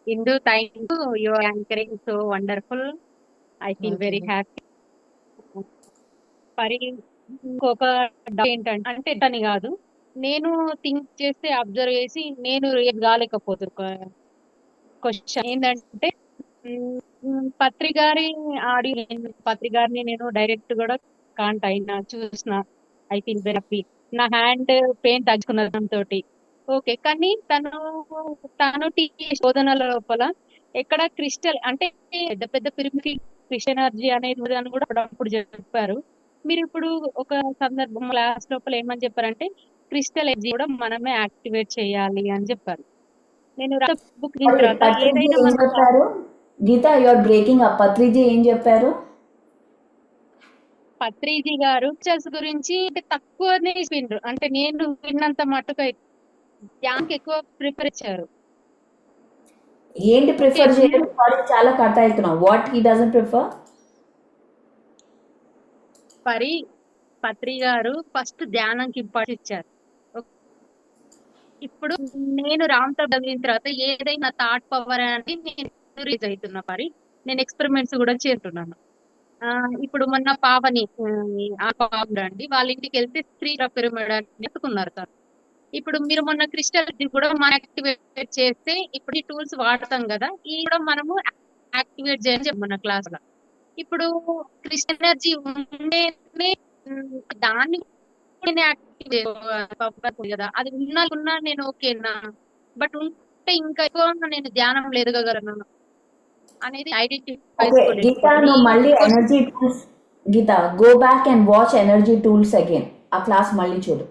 Indu, thank you. Your anchoring so wonderful. I feel very happy. పరి, ఇంకొక డౌట్ ఏంటంటే, అంటే అని కాదు, నేను థింక్ చేస్తే అబ్జర్వ్ చేసి నేను రేపు కాలేకపోతున్నా. క్వశ్చన్ ఏంటంటే, పత్రిగారి ఆడియో, పత్రిగారిని నేను డైరెక్ట్ కూడా కాంటాక్ట్ అయినా చూసిన. I feel very happy. నా హ్యాండ్ పెయిన్ తగ్గుకున్న దాంతో. ఓకే, కానీ తను శోధన లోపల ఎక్కడ క్రిస్టల్ అంటే పెద్ద పెద్ద పిరమిడ్ క్రిస్టియన్ ఎనర్జీ అనేది అని కూడా అప్పుడప్పుడు చెప్పారు. మీరు ఇప్పుడు ఒక సందర్భం క్లాస్ లోపల ఏమని చెప్పారంటే క్రిస్టల్ ఎనర్జీ కూడా మనమే యాక్టివేట్ చేయాలి అని చెప్పారు. నేను బుక్ దీని సారీ, తర్వాత పత్రిజీ ఏదైనా ఏం మనం చెప్పారు? గీత, యువర్ బ్రేకింగ్ అప్. పత్రిజీ ఏం చెప్పారు? పత్రిజీ గారు చెస్ గురించి అంటే తక్కువనే విండ్రు, అంటే నేను విన్నంత మటుకు ధ్యాన్కి ఎక్కువ ప్రిఫర్ ఇచ్చారు. ఏంటి ఓకే ప్రిఫర్ చేయడం? సారీ, చాలా కట్ అవుతున్నావు. What he doesn't prefer? Patri garu first ధ్యానంకి importance ఇచ్చారు. ఇప్పుడు నేను రామ్తో చదివిన తర్వాత ఏదైనా థాట్ పవర్ అనేది నేను రీచ్ అవుతున్నా నేను ఎక్స్పెరిమెంట్స్ కూడా చేస్తున్నాను. ఇప్పుడు మొన్న పావని ఆ పాప అండి వాళ్ళ ఇంటికి వెళ్తే స్త్రీ పిరమిడ్ అని ఎత్తుకున్నారు సార్. ఇప్పుడు మీరు మొన్న క్రిస్టల్ కూడా మనం యాక్టివేట్ చేస్తే ఇప్పుడు ఈ టూల్స్ వాడతాం కదా, ఈ కూడా మనము యాక్టివేట్ చేయని చెప్పి మన క్లాస్ లో. ఇప్పుడు క్రిస్టల్ ఎనర్జీ ఉండే దాన్ని యాక్టివేట్ కదా, అది ఉన్నా నేను ఓకేనా, బట్ ఉంటే ఇంకా ఎక్కువ నేను ధ్యానం లేదు కదా అనేది ఐడెంటిఫై ఓకే గీత, నువ్వు మళ్ళీ energy tools, Geetha go back and watch energy tools again. ఆ క్లాస్ మళ్ళీ చూడు.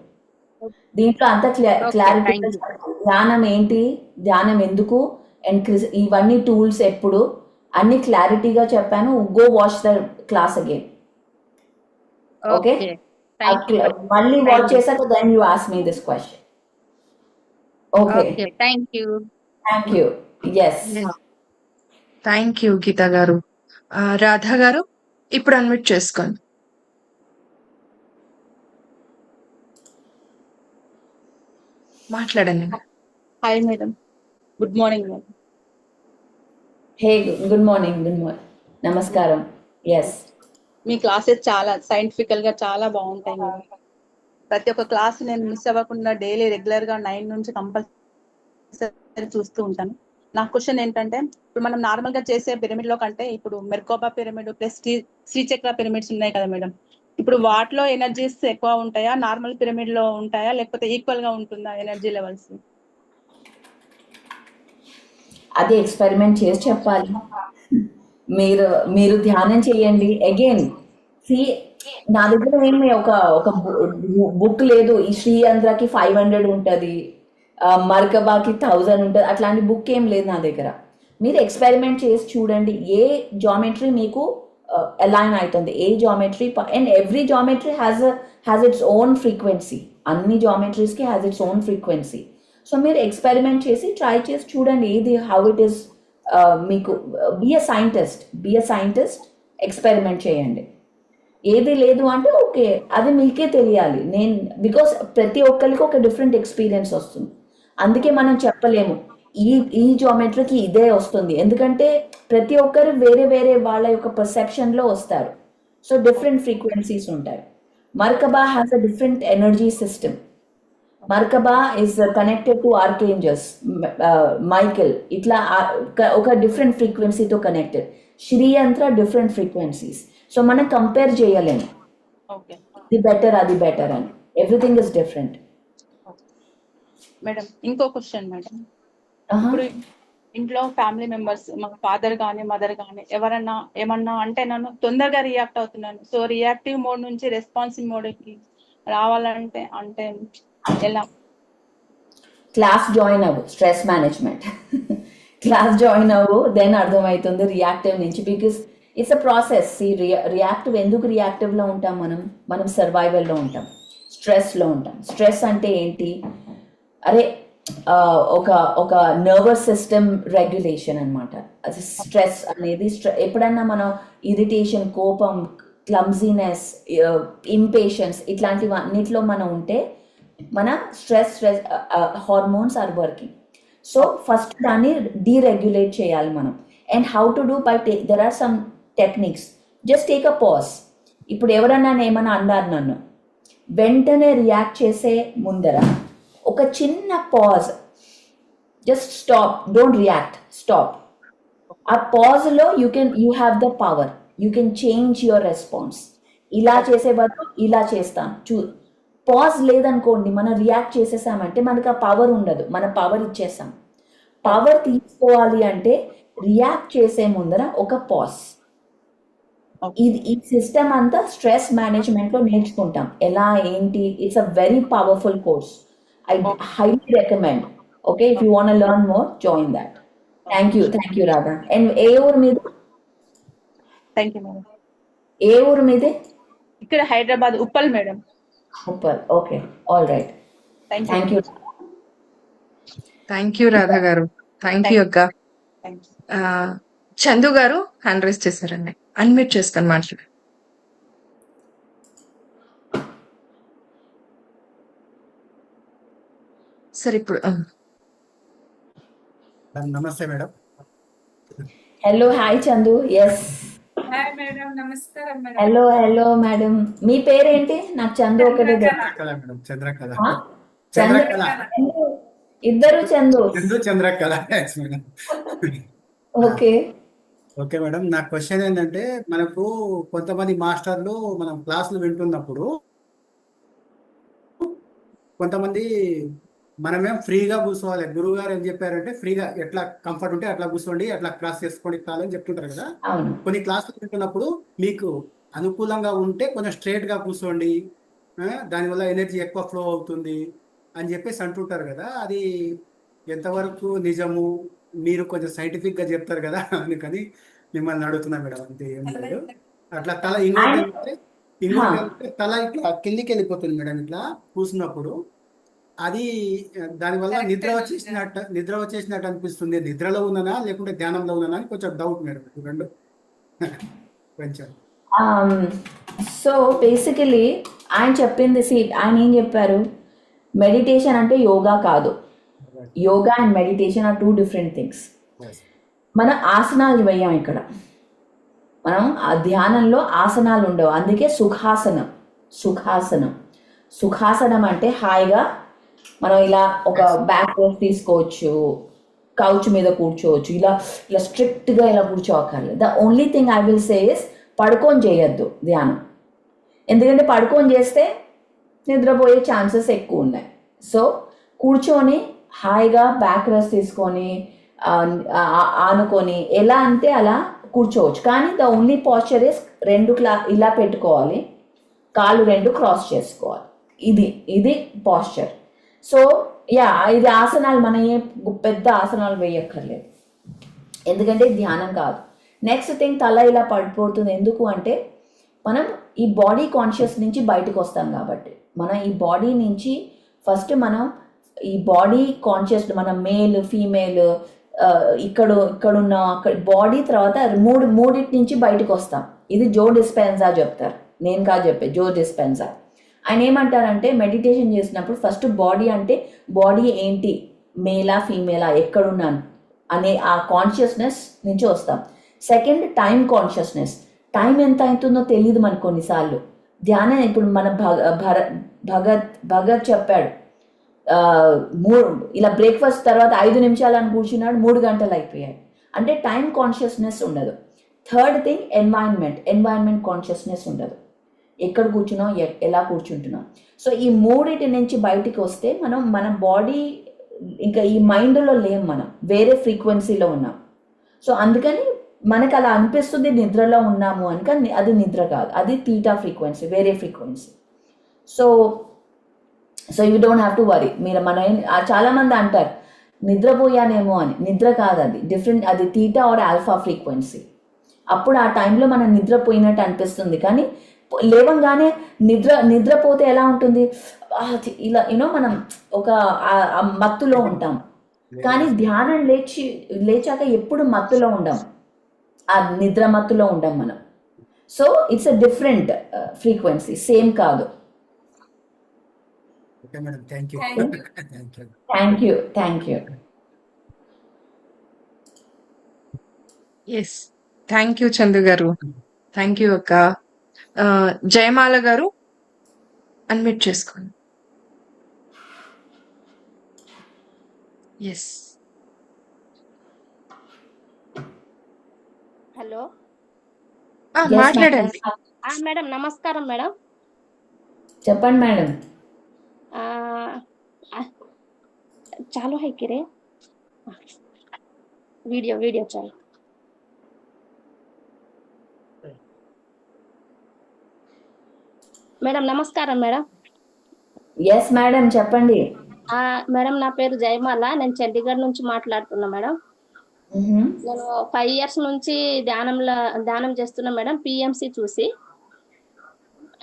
దీంట్లో అంత క్లారిటీ, ధ్యానం ఏంటి, ధ్యానం ఎందుకు, అండ్ ఇవన్నీ టూల్స్ ఎప్పుడు, అన్ని క్లారిటీగా చెప్పాను. Go watch the class again. Okay, మళ్ళీ వాచ్ చేశాక then you ask me this question. Okay, thank you. Yes, thank you Geetha garu. Radha garu ఇప్పుడు అన్మ్యూట్ చేసుకోండి. మాట్లాడండి. Hi madam, good morning madam. Hey, good morning. నమస్కారం. ఎస్, మీ క్లాసెస్ చాలా సైంటిఫికల్ గా చాలా బాగుంటాయి మేడం. ప్రతి ఒక్క క్లాస్ నేను మిస్ అవ్వకుండా డైలీ రెగ్యులర్ గా 9 నుంచి కంపల్సరీ చూస్తూ ఉంటాను. నా క్వశ్చన్ ఏంటంటే, ఇప్పుడు మనం నార్మల్ గా చేసే పిరమిడ్ లో కంటే ఇప్పుడు మెర్కోబా పిరమిడ్ ప్లస్ శ్రీచక్ర పిరమిడ్స్ ఉన్నాయి కదా మేడం, ఇప్పుడు వాటిలో ఎనర్జీస్ ఎక్కువ ఉంటాయా, నార్మల్ పిరమిడ్ లో ఉంటాయా, లేకపోతే ఈక్వల్ గా ఉంటుందా ఎనర్జీ లెవెల్స్? అదే ఎక్స్పెరిమెంట్ చేసి చెప్పాలి. మీరు ధ్యానం చేయండి. అగైన్ నా దగ్గర ఏమి ఒక బుక్ లేదు. ఈ శ్రీ యంత్రకి 500 ఉంటుంది, మర్కబాకి 1000 ఉంటుంది, అట్లాంటి బుక్ ఏం లేదు నా దగ్గర. మీరు ఎక్స్పెరిమెంట్ చేసి చూడండి ఏ జామెట్రీ మీకు అలైన్ అవుతుంది, ఏ geometry. And every geometry has its own frequency. అన్ని జామెట్రీస్కి has its own frequency. So మీరు ఎక్స్పెరిమెంట్ చేసి ట్రై చేసి చూడండి ఏది హౌ ఇట్ ఈస్. మీకు బీ అ సైంటిస్ట్, ఎక్స్పెరిమెంట్ చేయండి. ఏది లేదు అంటే ఓకే, అది మీకే తెలియాలి. బికాస్ ప్రతి ఒక్కరికి ఒక డిఫరెంట్ ఎక్స్పీరియన్స్ వస్తుంది. అందుకే మనం చెప్పలేము ఈ జామెట్రీకి ఇదే వస్తుంది, ఎందుకంటే ప్రతి ఒక్కరు వేరే వేరే వాళ్ళ యొక్క పర్సెప్షన్లో వస్తారు. సో డిఫరెంట్ ఫ్రీక్వెన్సీస్ ఉంటాయి. Merkaba has a different energy system. Merkaba is connected to archangels, Michael, ఇట్లా ఒక డిఫరెంట్ ఫ్రీక్వెన్సీతో కనెక్టెడ్. Sri Yantra different frequencies. So మనం కంపేర్ చేయలేము అది బెటర్ అని. Everything is different. మేడం ఇంకో క్వశ్చన్ మేడం, ఇప్పుడు ఇంట్లో ఫ్యామిలీ మెంబర్స్, మా ఫాదర్ కానీ మదర్ కానీ ఎవరన్నా ఏమన్నా అంటే నన్ను తొందరగా రియాక్ట్ అవుతున్నాను. సో రియాక్టివ్ మోడ్ నుంచి రెస్పాన్సివ్ మోడ్కి రావాలంటే అంటే ఎలా? క్లాస్ జాయిన్ అవ్వు, స్ట్రెస్ మేనేజ్మెంట్ క్లాస్ జాయిన్ అవ్వు, దెన్ అర్థమవుతుంది రియాక్టివ్ నుంచి. Because it's a process. Reactive ఎందుకు రియాక్టివ్లో ఉంటాం? మనం సర్వైవల్లో ఉంటాం, స్ట్రెస్లో ఉంటాం. స్ట్రెస్ అంటే ఏంటి? అరే ఒక నర్వస్ సిస్టమ్ రెగ్యులేషన్ అనమాట. అది స్ట్రెస్ అనేది. ఎప్పుడన్నా మనం ఇరిటేషన్, కోపం, క్లమ్జీనెస్, ఇంపేషన్స్ ఇట్లాంటివన్నిటిలో మనం ఉంటే మన stress hormones are working. So first దాన్ని డీరెగ్యులేట్ చేయాలి మనం. And how to do by there are some techniques. Just take a pause. ఇప్పుడు ఎవరన్నా ఏమన్నా అన్నారు నన్ను, వెంటనే రియాక్ట్ చేసే ముందర ఒక చిన్న pause, just stop, don't react, stop. ఆ పాజ్లో you have the power, you can change your response. ఇలా చేసే బదులు ఇలా చేస్తాను. పాజ్ లేదనుకోండి, మనం రియాక్ట్ చేసేసామంటే మనకు ఆ పవర్ ఉండదు, మన పవర్ ఇచ్చేసాం. పవర్ తీసుకోవాలి అంటే రియాక్ట్ చేసే ముందర ఒక పాజ్. ఈ సిస్టమ్ అంతా స్ట్రెస్ మేనేజ్మెంట్ లో నేర్చుకుంటాం ఎలా ఏంటి. It's a very powerful course. I highly recommend. Okay, if you want learn more join that. Thank you Radha. And ఏ ఊరు మీద? Thank you madam. ఏ ఊరు మీది? ఇక్కడ Hyderabad Uppal madam. Uppal. Okay, all right. Thank you. Thank you Radha garu. Thank you అక్క. చందు గారు hand rice చేశారండి, అన్మ్యూట్ చేసుకొని మాట్లాడండి. సరే ఇప్పుడు నమస్తే madam. Hello, hi Chandu. Yes, hi madam, నమస్కారం మేడం. Hello madam. మీ పేరేంటి? నాకు చందు ఒకటే చంద్రకళ మేడం. చంద్రకళ. చంద్రకళ. ఇద్దరు Chandu. Chandrakala. Madam. Okay okay madam, నా క్వశ్చన్ ఏంటంటే, మనకు కొంతమంది మాస్టర్లు మనం క్లాసులు వింటున్నప్పుడు కొంతమంది మనమేం ఫ్రీగా కూర్చోవాలి. గురువు గారు ఏం చెప్పారంటే ఫ్రీగా ఎట్లా కంఫర్ట్ ఉంటే అట్లా కూర్చోండి, అట్లా క్లాస్ చేసుకోండి కాలని చెప్తుంటారు కదా. కొన్ని క్లాసులు వింటున్నప్పుడు మీకు అనుకూలంగా ఉంటే కొంచెం స్ట్రైట్ గా కూర్చోండి, దానివల్ల ఎనర్జీ ఎక్కువ ఫ్లో అవుతుంది అని చెప్పేసి అంటుంటారు కదా. అది ఎంతవరకు నిజము? మీరు కొంచెం సైంటిఫిక్ గా చెప్తారు కదా అందుకని మిమ్మల్ని అడుగుతున్నా మేడం. అంతే, ఏం లేదు. అట్లా తల ఇంకోటి తల ఇట్లా కిందికి వెళ్ళిపోతుంది మేడం ఇట్లా కూర్చున్నప్పుడు. అది దానివల్ల నిద్ర వచ్చేసినట్టు అనిపిస్తుంది. నిద్రలో ఉన్నానా లేకుంటే ధ్యానంలో ఉన్నానా అని కొంచెం డౌట్ మేడం. రెండు కొంచెం. సో బేసికలీ ఆయన చెప్పింది, ఆయన ఏం చెప్పారు, మెడిటేషన్ అంటే యోగా కాదు. Yoga and meditation are 2 different things. మనం ఆసనాలు వేయం ఇక్కడ. మనం ఆ ధ్యానంలో ఆసనాలు ఉండవు, అందుకే సుఖాసనం అంటే హాయిగా మనం ఇలా ఒక బ్యాక్ రేస్ తీసుకోవచ్చు, కౌచ్ మీద కూర్చోవచ్చు, ఇలా స్ట్రిక్ట్గా ఇలా కూర్చోవక్కర్లేదు. The only thing I will say is పడుకొని చేయొద్దు ధ్యానం. ఎందుకంటే పడుకొని చేస్తే నిద్రపోయే ఛాన్సెస్ ఎక్కువ ఉన్నాయి. సో కూర్చొని హాయిగా బ్యాక్ రేస్ తీసుకొని ఆనుకొని ఎలా అంటే అలా కూర్చోవచ్చు. కానీ ద ఓన్లీ పాస్చర్ ఇస్ ఇలా పెట్టుకోవాలి, కాళ్ళు 2 క్రాస్ చేసుకోవాలి. ఇది పాస్చర్. సో ఇది ఆసనాలు, మనం ఏ పెద్ద ఆసనాలు వేయక్కర్లేదు, ఎందుకంటే ధ్యానం కాదు. నెక్స్ట్ థింగ్, తల ఇలా పడిపోతుంది ఎందుకు అంటే మనం ఈ బాడీ కాన్షియస్ నుంచి బయటకు వస్తాం కాబట్టి. మనం ఈ బాడీ నుంచి ఫస్ట్ మనం ఈ బాడీ కాన్షియస్, మనం మేల్ ఫీమేల్ ఇక్కడున్న బాడీ తర్వాత మూడింటి నుంచి బయటకు వస్తాం. ఇది జో డిస్పెన్జా చెప్తారు, నేను కాదు చెప్పే, జో డిస్పెన్జా. ఆయన ఏమంటారంటే మెడిటేషన్ చేసినప్పుడు ఫస్ట్ బాడీ అంటే బాడీ ఏంటి, మేలా ఫీమేలా, ఎక్కడున్నాను అనే ఆ కాన్షియస్నెస్ నుంచి వస్తాం. Second time consciousness. టైం ఎంత అవుతుందో తెలియదు మనకు కొన్నిసార్లు. ధ్యానం ఇప్పుడు మన భగత్ చెప్పాడు, ఇలా బ్రేక్ఫాస్ట్ తర్వాత 5 నిమిషాలు అని కూర్చున్నాడు, 3 గంటలు అయిపోయాయి. అంటే టైం కాన్షియస్నెస్ ఉండదు. థర్డ్ థింగ్ ఎన్వైరన్మెంట్ కాన్షియస్నెస్ ఉండదు. ఎక్కడ కూర్చున్నాం, ఎలా కూర్చుంటున్నాం. సో ఈ మూడింటి నుంచి బయటికి వస్తే మన బాడీ ఇంకా ఈ మైండ్లో లేం, మనం వేరే ఫ్రీక్వెన్సీలో ఉన్నాం. సో అందుకని మనకు అలా అనిపిస్తుంది నిద్రలో ఉన్నాము అని, కానీ అది నిద్ర కాదు, అది తీటా ఫ్రీక్వెన్సీ, వేరే frequency. So you don't have to worry. చాలామంది అంటారు నిద్రపోయానేమో అని. నిద్ర కాదు, అది డిఫరెంట్, అది తీటా ఆర్ ఆల్ఫా ఫ్రీక్వెన్సీ. అప్పుడు ఆ టైంలో మనం నిద్రపోయినట్టు అనిపిస్తుంది, కానీ లేవంగానే నిద్రపోతే ఎలా ఉంటుంది, ఇలా మనం ఒక మత్తులో ఉంటాం. కానీ ధ్యానం లేచాక ఎప్పుడు మత్తులో ఉండం, ఆ నిద్ర మత్తులో ఉండం మనం. So it's a different frequency, same కాదు. Thank you. Yes, thank you Chandu garu. Thank you అక్క. జయమాల గారు అన్మ్యూట్ చేసుకోండి. ఎస్, హలో మాట్లాడండి మేడం. నమస్కారం మేడం. చెప్పండి మేడం. చాలు హై కిరే వీడియో చాలు. మేడం నమస్కారం మేడం. ఎస్ మేడం, చెప్పండి. మేడం నా పేరు జయమాల, నేను చండీగఢ్ నుంచి మాట్లాడుతున్నా మేడం. నేను 5 years నుంచి ధ్యానం చేస్తున్నా మేడం, పిఎంసి చూసి.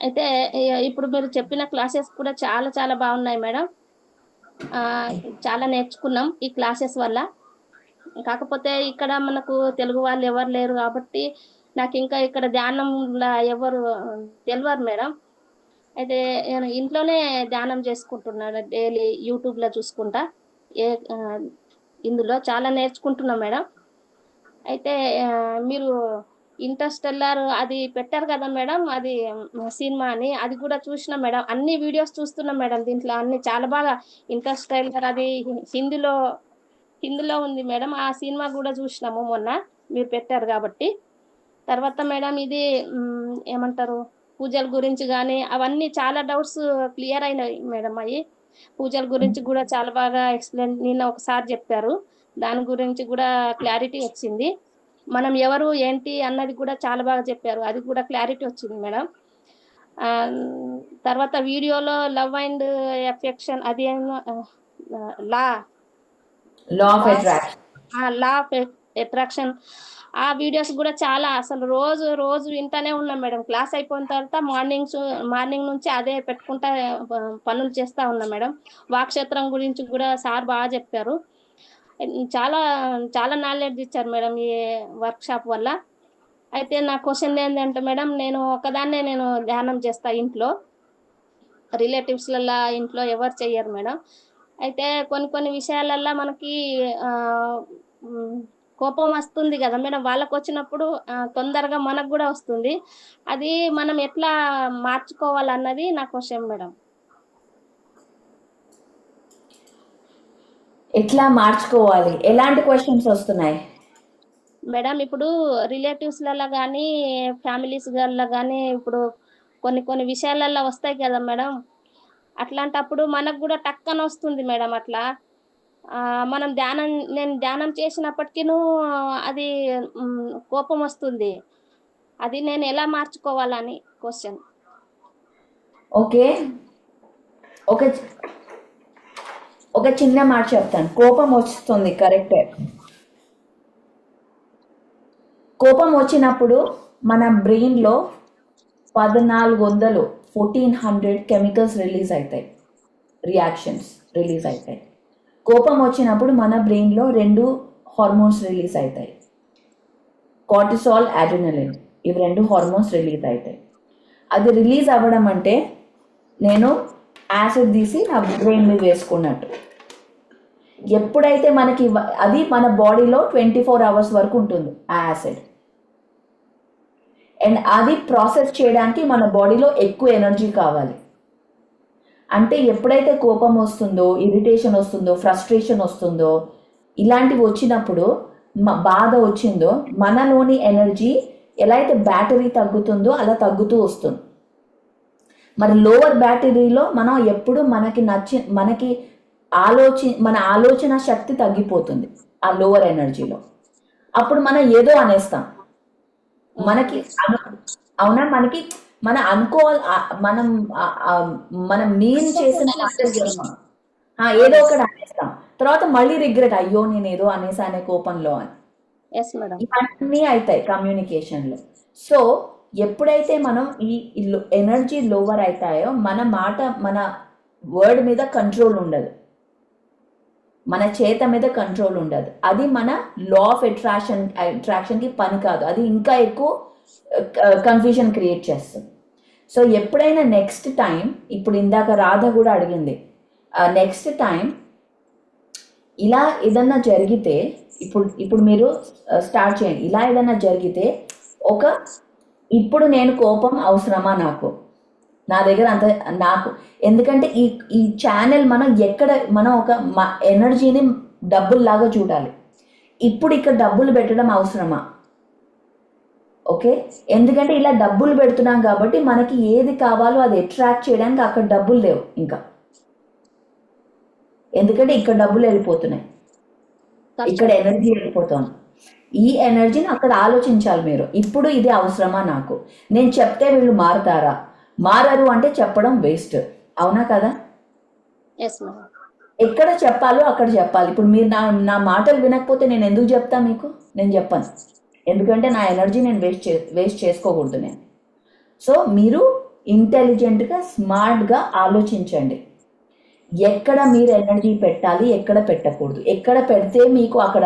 అయితే ఇప్పుడు మీరు చెప్పిన క్లాసెస్ కూడా చాలా చాలా బాగున్నాయి మేడం. చాలా నేర్చుకున్నాం ఈ క్లాసెస్ వల్ల. కాకపోతే ఇక్కడ మనకు తెలుగు వాళ్ళు ఎవరు లేరు కాబట్టి నాకు ఇంకా ఇక్కడ ధ్యానంలో ఎవరు తెలియరు మేడం. అయితే నేను ఇంట్లోనే ధ్యానం చేసుకుంటున్నాను డైలీ, యూట్యూబ్లో చూసుకుంటా. ఇందులో చాలా నేర్చుకుంటున్నా మేడం. అయితే మీరు ఇంటర్స్టెల్లార్ అది పెట్టారు కదా మేడం, అది సినిమా అని, అది కూడా చూసిన మేడం. అన్ని వీడియోస్ చూస్తున్నా మేడం, దీంట్లో అన్ని చాలా బాగా. ఇంటర్స్టెల్లార్ అది హిందీలో ఉంది మేడం, ఆ సినిమా కూడా చూసినాము మొన్న, మీరు పెట్టారు కాబట్టి. తర్వాత మేడం ఇది ఏమంటారు, పూజల గురించి కానీ అవన్నీ చాలా డౌట్స్ క్లియర్ అయినాయి మేడం. అవి పూజల గురించి కూడా చాలా బాగా ఎక్స్ప్లెయిన్ నిన్న ఒకసారి చెప్పారు, దాని గురించి కూడా క్లారిటీ వచ్చింది. మనం ఎవరు ఏంటి అన్నది కూడా చాలా బాగా చెప్పారు, అది కూడా క్లారిటీ వచ్చింది మేడం. తర్వాత వీడియోలో లవ్ అండ్ ఎఫెక్షన్, అది law of attraction, law of attraction, ఆ వీడియోస్ కూడా చాలా అసలు రోజు వింటానే ఉన్నాం మేడం. క్లాస్ అయిపోయిన తర్వాత మార్నింగ్ నుంచి అదే పెట్టుకుంటా పనులు చేస్తా ఉన్నాం మేడం. వాక్క్షేత్రం గురించి కూడా సార్ బాగా చెప్పారు, చాలా చాలా నాలెడ్జ్ ఇచ్చారు మేడం ఈ వర్క్ షాప్ వల్ల. అయితే నా క్వశ్చన్ ఏంటంటే మేడం, నేను ఒకదాన్నే ధ్యానం చేస్తా ఇంట్లో, రిలేటివ్స్లల్లా ఇంట్లో ఎవరు చెయ్యరు మేడం. అయితే కొన్ని విషయాలల్లో మనకి కోపం వస్తుంది కదా మేడం, వాళ్ళకు వచ్చినప్పుడు తొందరగా మనకు కూడా వస్తుంది. అది మనం ఎట్లా మార్చుకోవాలన్నది నా క్వశ్చన్ మేడం. ఎట్లా మార్చుకోవాలి, ఎలాంటి క్వశ్చన్స్ వస్తున్నాయి మేడం? ఇప్పుడు రిలేటివ్స్లలో కానీ ఫ్యామిలీస్లలో కానీ ఇప్పుడు కొన్ని విషయాలలో వస్తాయి కదా మేడం, అట్లాంటప్పుడు మనకు కూడా టక్కన వస్తుంది మేడం. అట్లా మనం నేను ధ్యానం చేసినప్పటికీ అది కోపం వస్తుంది, అది నేను ఎలా మార్చుకోవాలని క్వశ్చన్. ఓకే, ఒక చిన్న మాట చెప్తాను. కోపం వస్తుంది, కరెక్టే. కోపం వచ్చినప్పుడు మన బ్రెయిన్లో 1400 కెమికల్స్ రిలీజ్ అవుతాయి, రియాక్షన్స్ రిలీజ్ అవుతాయి. కోపం వచ్చినప్పుడు మన బ్రెయిన్లో 2 హార్మోన్స్ రిలీజ్ అవుతాయి, కార్టిసాల్, అడ్రినలిన్. ఇవి 2 హార్మోన్స్ రిలీజ్ అవుతాయి. అది రిలీజ్ అవ్వడం అంటే నేను యాసిడ్ తీసి నా బ్రెయిన్ మీద వేసుకున్నట్టు. ఎప్పుడైతే మనకి అది మన బాడీలో 24 hours వరకు ఉంటుంది ఆ యాసిడ్, అండ్ అది ప్రాసెస్ చేయడానికి మన బాడీలో ఎక్కువ ఎనర్జీ కావాలి. అంటే ఎప్పుడైతే కోపం వస్తుందో, ఇరిటేషన్ వస్తుందో, ఫ్రస్ట్రేషన్ వస్తుందో, ఇలాంటివి వచ్చినప్పుడు బాధ వచ్చిందో, మనలోని ఎనర్జీ ఎలా అయితే బ్యాటరీ తగ్గుతుందో అలా తగ్గుతూ వస్తుంది. మరి లోవర్ బ్యాటరీలో మనం ఎప్పుడు మన ఆలోచన శక్తి తగ్గిపోతుంది ఆ లోవర్ ఎనర్జీలో. అప్పుడు మనం ఏదో అనేస్తాం, అవునా, మనం అనుకోవాలి, మనం మీన్ చేసిన ఏదో ఒకటి అనేస్తాం, తర్వాత మళ్ళీ రిగ్రెట్, అయ్యో నేను ఏదో అనేసానే కోపంలో అని. ఇవన్నీ అవుతాయి కమ్యూనికేషన్లో. సో ఎప్పుడైతే మనం ఈ ఎనర్జీ లోవర్ అవుతాయో మన వర్డ్ మీద కంట్రోల్ ఉండదు, మన చేత మీద కంట్రోల్ ఉండదు. అది మన లా ఆఫ్ అట్రాక్షన్కి పని కాదు, అది ఇంకా ఎక్కువ కన్ఫ్యూజన్ క్రియేట్ చేస్తుంది. సో ఎప్పుడైనా నెక్స్ట్ టైం, ఇప్పుడు ఇందాక రాధ కూడా అడిగింది, నెక్స్ట్ టైం ఇలా ఏదన్నా జరిగితే, ఇప్పుడు మీరు స్టార్ట్ చేయండి. ఇలా ఏదన్నా జరిగితే ఇప్పుడు నేను కోపం అవసరమా నా దగ్గర అంత నాకు, ఎందుకంటే ఈ ఛానల్ మనం ఒక ఎనర్జీని డబ్బుల్లాగా చూడాలి. ఇప్పుడు ఇక్కడ డబ్బులు పెట్టడం అవసరమా? ఓకే, ఎందుకంటే ఇలా డబ్బులు పెడుతున్నాం కాబట్టి మనకి ఏది కావాలో అది అట్రాక్ట్ చేయడానికి అక్కడ డబ్బులు లేవు ఇంకా, ఎందుకంటే ఇక్కడ డబ్బులు వెళ్ళిపోతున్నాయి, ఇక్కడ ఎనర్జీ వెళ్ళిపోతుంది. ఈ ఎనర్జీని అక్కడ ఆలోచించాలి మీరు. ఇప్పుడు ఇది అవసరమా నాకు? నేను చెప్తే వీళ్ళు మారుతారా? మారరు అంటే చెప్పడం వేస్ట్, అవునా కదా? Yes madam. ఎక్కడ చెప్పాలో అక్కడ చెప్పాలి. ఇప్పుడు మీరు నా మాటలు వినకపోతే నేను ఎందుకు చెప్తా మీకు? నేను చెప్పను, ఎందుకంటే నా ఎనర్జీ నేను వేస్ట్ చేసుకోకూడదు నేను. సో మీరు ఇంటెలిజెంట్గా స్మార్ట్గా ఆలోచించండి. ఎక్కడ మీరు ఎనర్జీ పెట్టాలి, ఎక్కడ పెట్టకూడదు. ఎక్కడ పెడితే మీకు అక్కడ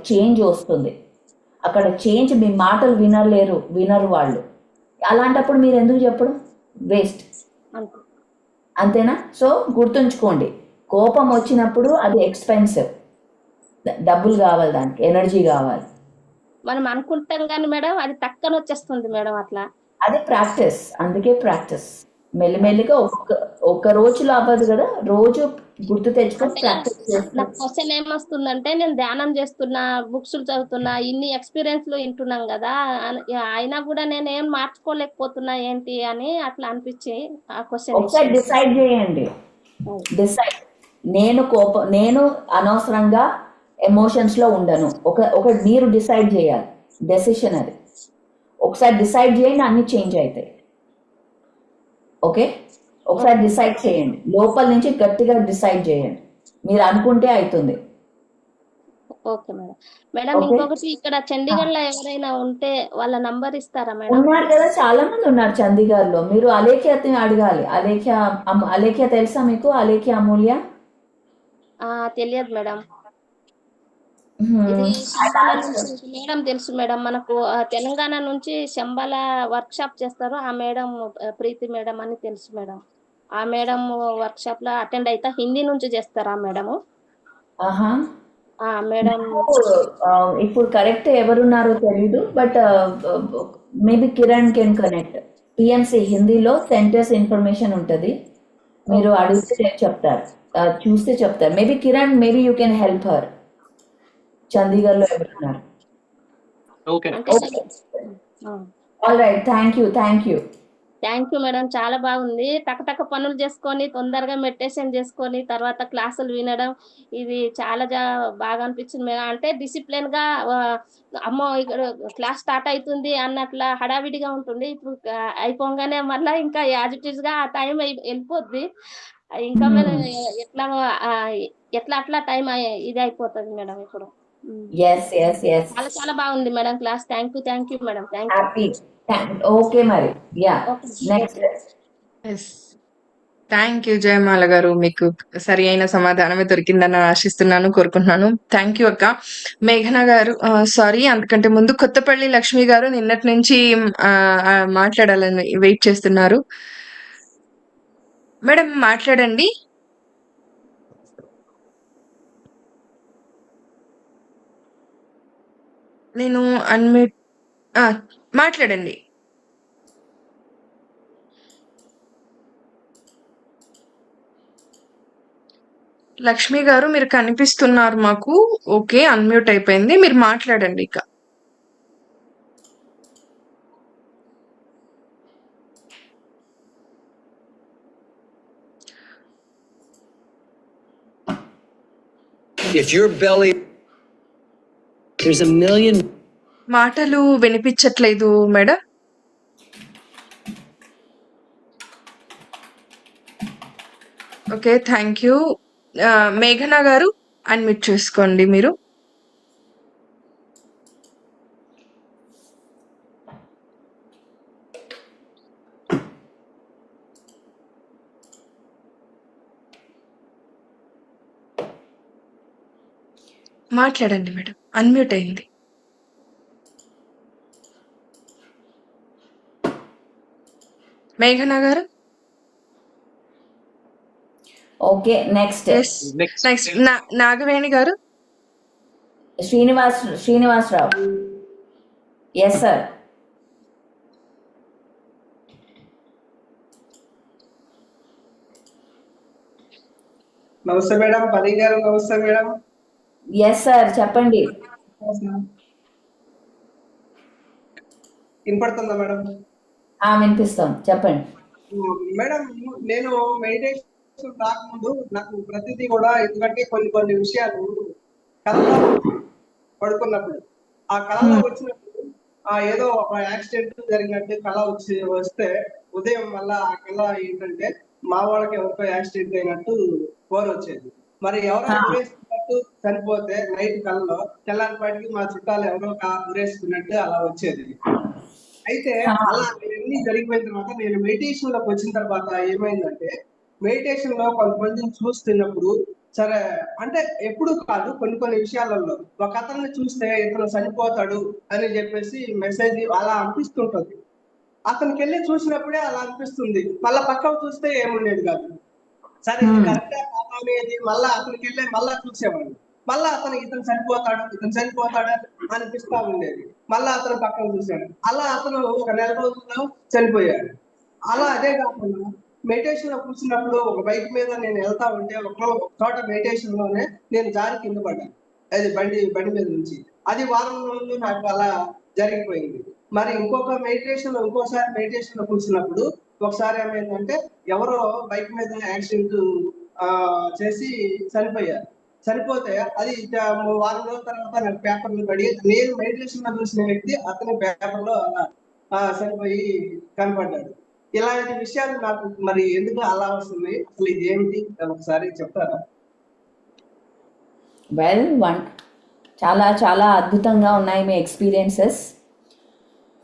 చేంజ్ వస్తుంది. అక్కడ చేంజ్ మీ మాటలు వినరు వాళ్ళు. అలాంటప్పుడు మీరు ఎందుకు చెప్పడం? వేస్ట్, అంతేనా? సో గుర్తుంచుకోండి, కోపం వచ్చినప్పుడు అది ఎక్స్పెన్సివ్, డబ్బులు కావాలి, దానికి ఎనర్జీ కావాలి. మనం అనుకుంటాం కానీ మేడం అది టక్కన వచ్చేస్తుంది మేడం. అట్లా అది ప్రాక్టీస్, అందుకే ప్రాక్టీస్. మెల్లిమెల్లిగా ఒక్క రోజులో అవ్వదు కదా, రోజు గుర్తు తెచ్చుకొని ప్రాక్టీస్ నాకు చేస్తాం. క్వశ్చన్ ఏమొస్తుందంటే, నేను ధ్యానం చేస్తున్నా, బుక్స్ చదువుతున్నా, ఇన్ని ఎక్స్పీరియన్స్ లో వింటున్నాం కదా, అయినా కూడా నేను ఏం మార్చుకోలేకపోతున్నా ఏంటి అని అట్లా అనిపించి ఆ క్వశ్చన్ ఒకసారి డిసైడ్ చేయండి. నేను అనవసరంగా ఎమోషన్స్ లో ఉండను. ఒక మీరు డిసైడ్ చేయాలి, డెసిషన్ అది. ఒకసారి డిసైడ్ చేయండి, అన్ని చేంజ్ అవుతాయి. ఓకే, ఒకసారి డిసైడ్ చేయండి, లోపల నుంచి గట్టిగా డిసైడ్ చేయండి. మీరు అనుకుంటే అవుతుంది. Okay madam. మేడం ఇంకొకటి, ఇక్కడ చండీగఢ్ లో ఎవరైనా ఉంటే వాళ్ళ నంబర్ ఇస్తారా మేడం? ఉన్నారు కదా, చాలా మంది ఉన్నారు చండీగఢ్ లో. మీరు అలేఖ్యని అడగాలి. అలేఖ్య తెలుసా మీకు? అలేఖ్య అమూల్య తెలియదు మేడం. ఇది శంబాల నుంచి మేడం తెలుసు మేడం. మనకు తెలంగాణ నుంచి శంబాల వర్క్ షాప్ చేస్తారు ఆ మేడం, ప్రీతి మేడం అని తెలుసు మేడం. ఆ మేడం వర్క్ షాప్ లో అటెండ్ అయితే హిందీ నుంచి చేస్తారు ఆ మేడము. మేడం ఇప్పుడు కరెక్ట్ ఎవరున్నారో తెలీదు, but maybe Kiran can connect. PMC హిందీలో సెంటర్స్ ఇన్ఫర్మేషన్ ఉంటుంది, మీరు అడిగితే చెప్తారు, చూస్తే చెప్తారు. Maybe Kiran, maybe you can help her. Chandigarh లో ఎవరున్నారు? All right, thank you madam. చాలా బాగుంది. టకటక పనులు చేసుకొని తొందరగా మెడిటేషన్ చేసుకొని తర్వాత క్లాసులు వినడం, ఇది చాలా బాగా అనిపించింది మేడం. అంటే డిసిప్లిన్ గా అమ్మో ఇక్కడ క్లాస్ స్టార్ట్ అవుతుంది అన్నట్ల హడావిడిగా ఉంటుంది. ఇప్పుడు అయిపోగానే మళ్ళీ ఇంకా యాజిటీస్ గా ఆ టైం వెళ్ళిపోద్ది. ఇంకా మేడం ఎట్లా అట్లా టైం ఇది అయిపోతుంది మేడం ఇప్పుడు. చాలా చాలా బాగుంది madam class. Thank you madam. Okay మరి, yeah next. Thank you Jayamala garu, మీకు సరి అయిన సమాధానమే దొరికిందని ఆశిస్తున్నాను, కోరుకుంటున్నాను. థ్యాంక్ యూ అక్క. మేఘన గారు, సారీ అంతకంటే ముందు కొత్తపల్లి లక్ష్మి గారు నిన్నటి నుంచి మాట్లాడాలని వెయిట్ చేస్తున్నారు. మేడం మాట్లాడండి. నేను అన్మ్యూట్, మాట్లాడండి. లక్ష్మి గారు మీరు కనిపిస్తున్నారు మాకు. ఓకే, అన్మ్యూట్ అయిపోయింది, మీరు మాట్లాడండి ఇక. If your belly, there's a million. మాటలు వినిపించట్లేదు మేడం. Okay, thank you. మేఘన గారు అన్మ్యూట్ చేసుకోండి మీరు. మాట్లాడండి మేడం, అన్మ్యూట్ అయింది. మేఘన గారు. Okay, next Nagaveni garu. Srinivasarao. Yes sir. నమస్తే మేడం. పని గారు నమస్తే మేడం. ఎస్ సార్, చెప్పండి. వినపడుతుందా మేడం? వినిపిస్తాం, చెప్పండి మేడం. నేను మెడిటేషన్ రాకముందు నాకు ప్రతిదీ కూడా, ఎందుకంటే కొన్ని విషయాలు కళలో పడుకున్నప్పుడు, ఆ కళలో వచ్చినప్పుడు ఏదో ఒక యాక్సిడెంట్ జరిగినట్టు కళ వస్తే ఉదయం మళ్ళా ఆ కల్లా ఏంటంటే మా వాళ్ళకి ఎవరికో యాక్సిడెంట్ అయినట్టు ఫోన్ వచ్చేది. మరి ఎవరో ఉరేసుకున్నట్టు చనిపోతే నైట్ కల్లో తెల్లారిపాటికి మా చుట్టాలు ఎవరో ఉరేసుకున్నట్టు అలా వచ్చేది. అయితే అలా ఇవన్నీ జరిగిపోయిన తర్వాత నేను మెడిటేషన్ లోకి వచ్చిన తర్వాత ఏమైందంటే, మెడిటేషన్ లో కొంతమందిని చూస్తున్నప్పుడు సరే అంటే ఎప్పుడు కాదు కొన్ని కొన్ని విషయాలలో ఒక అతన్ని చూస్తే ఇతను చనిపోతాడు అని చెప్పేసి మెసేజ్ అలా అనిపిస్తుంటది. అతనికి వెళ్ళి చూసినప్పుడే అలా అనిపిస్తుంది. మళ్ళా పక్కకు చూస్తే ఏముండేది కాదు. సరే ఇది కరెక్టా కాదా అనేది మళ్ళా అతనికి వెళ్ళి మళ్ళా చూసేవాడు. మళ్ళా ఇతను చనిపోతాడు అనిపిస్తా ఉండేది. మళ్ళా అతను పక్కన చూశాడు. అలా అతను ఒక నెల రోజుల్లో చనిపోయాడు. అలా అదే కాకుండా మెడిటేషన్ లో కూర్చున్నప్పుడు ఒక బైక్ మీద నేను వెళ్తా ఉంటే ఒక చోట మెడిటేషన్ లోనే నేను జారి కింద పడ్డాను. అది బండి మీద నుంచి. అది వారం రోజులు నాకు అలా జరిగిపోయింది. మరి ఇంకోసారి మెడిటేషన్ లో కూర్చున్నప్పుడు ఒకసారి ఏమైందంటే ఎవరో బైక్ మీద యాక్సిడెంట్ చేసి చనిపోయారు. చనిపోతే అది వారం రోజుల తర్వాత నాకు పేపర్లు పడి నేను మెడిటేషన్ లో చూసిన వ్యక్తి అతని పేపర్లో చనిపోయి కనపడ్డాడు. ఇలాంటి విషయాలు నాకు మరి ఎందుకు అలా వస్తుంది, అసలు ఇది ఏమిటి ఒకసారి చెప్తారా? వెల్ చాలా చాలా అద్భుతంగా ఉన్నాయి మీ ఎక్స్పీరియన్సెస్.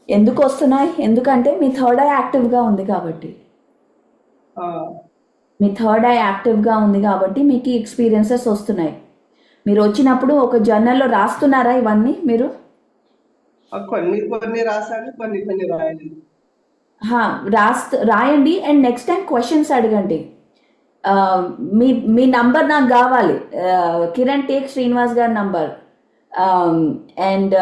ఎందుకు వస్తున్నాయి? ఎందుకంటే మీ థర్డ్ ఐ యాక్టివ్గా ఉంది కాబట్టి. మీకు ఈ ఎక్స్పీరియన్సెస్ వస్తున్నాయి. మీరు వచ్చినప్పుడు ఒక జర్నల్లో రాస్తున్నారా ఇవన్నీ మీరు? కొన్ని రాశాను, కొన్ని రాయలేదు. రాయండి. అండ్ నెక్స్ట్ టైం క్వశ్చన్స్ అడగండి. మీ నంబర్ నాకు కావాలి, కిరణ్ టేక్ శ్రీనివాస్ గారి నంబర్. అండ్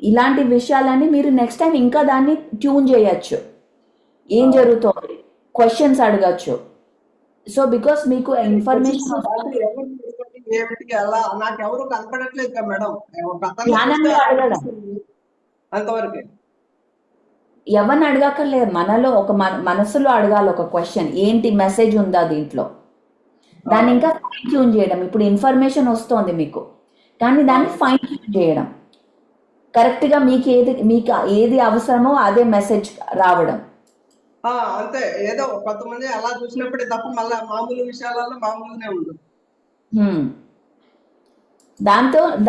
ఇలాంటి విషయాలన్నీ మీరు నెక్స్ట్ టైం ఇంకా దాన్ని ట్యూన్ చేయొచ్చు. ఏం జరుగుతుంది, క్వశ్చన్స్ అడగచ్చు. సో బికాస్ మీకు ఇన్ఫర్మేషన్ నాకెవరు కనపడట్లేదు కదా మేడం. అడగడం అంతవరకే ఎవరిని అడగక్కర్లేదు. మనలో ఒక మనసులో అడగాలి ఒక క్వశ్చన్, ఏంటి మెసేజ్ ఉందా దీంట్లో, దాన్ని ఇంకా ఫైన్ ట్యూన్ చేయడం. ఇప్పుడు ఇన్ఫర్మేషన్ వస్తుంది మీకు, కానీ దాన్ని ఫైన్ ట్యూన్ చేయడం, కరెక్ట్గా మీకు ఏది అవసరమో అదే మెసేజ్ రావడం. అంతే. ఏదో కొంతమంది అలా చూసినప్పుడే తప్ప మళ్ళీ మామూలు విషయాలలో మామూలుగానే ఉంటుంది.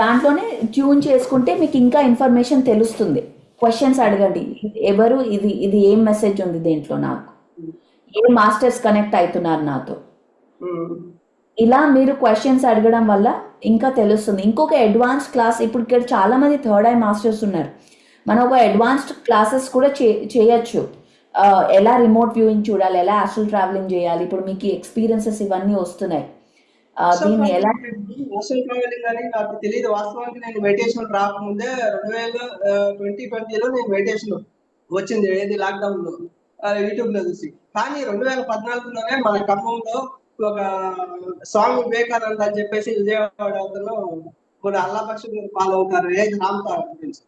దాంట్లోనే ట్యూన్ చేసుకుంటే మీకు ఇంకా ఇన్ఫర్మేషన్ తెలుస్తుంది. క్వశ్చన్స్ అడగండి, ఎవరు ఇది ఏం మెసేజ్ ఉంది దీంట్లో, నాకు ఏ మాస్టర్స్ కనెక్ట్ అవుతున్నారు నాతో. ఇలా మీరు క్వశ్చన్స్ అడగడం వల్ల ఇంకా తెలుస్తుంది. ఇంకొక అడ్వాన్స్డ్ క్లాస్, ఇప్పుడు ఇక్కడ చాలా మంది థర్డ్ ఐ మాస్టర్స్ ఉన్నారు. మనం ఒక అడ్వాన్స్డ్ క్లాసెస్ కూడా చేయొచ్చు. ఎలా రిమోట్ వ్యూయింగ్ చూడాలి, ఎలా ఆస్ట్రల్ ట్రావెలింగ్ చేయాలి. ఇప్పుడు మీకు ఎక్స్పీరియన్సెస్ ఇవన్నీ వస్తున్నాయి. దీన్ని ఎలా ఆస్ట్రల్ ట్రావెలింగ్ అని నాకు తెలియదు. వాస్తవానికి నేను మెడిటేషన్ రాకముందే 2020లో నేను మెడిటేషన్ వచ్చింది, ఏది లాక్డౌన్ లో యూట్యూబ్ లో చూసి. కానీ 2014లోనే మన ఖమ్మంలో ఒక స్వామి వివేకానంద అని చెప్పేసి విజయవాడ అతను కొన్ని అల్లాబక్ష ఫాలో అవుతారు, ఏది రామ్తార్ గురించి.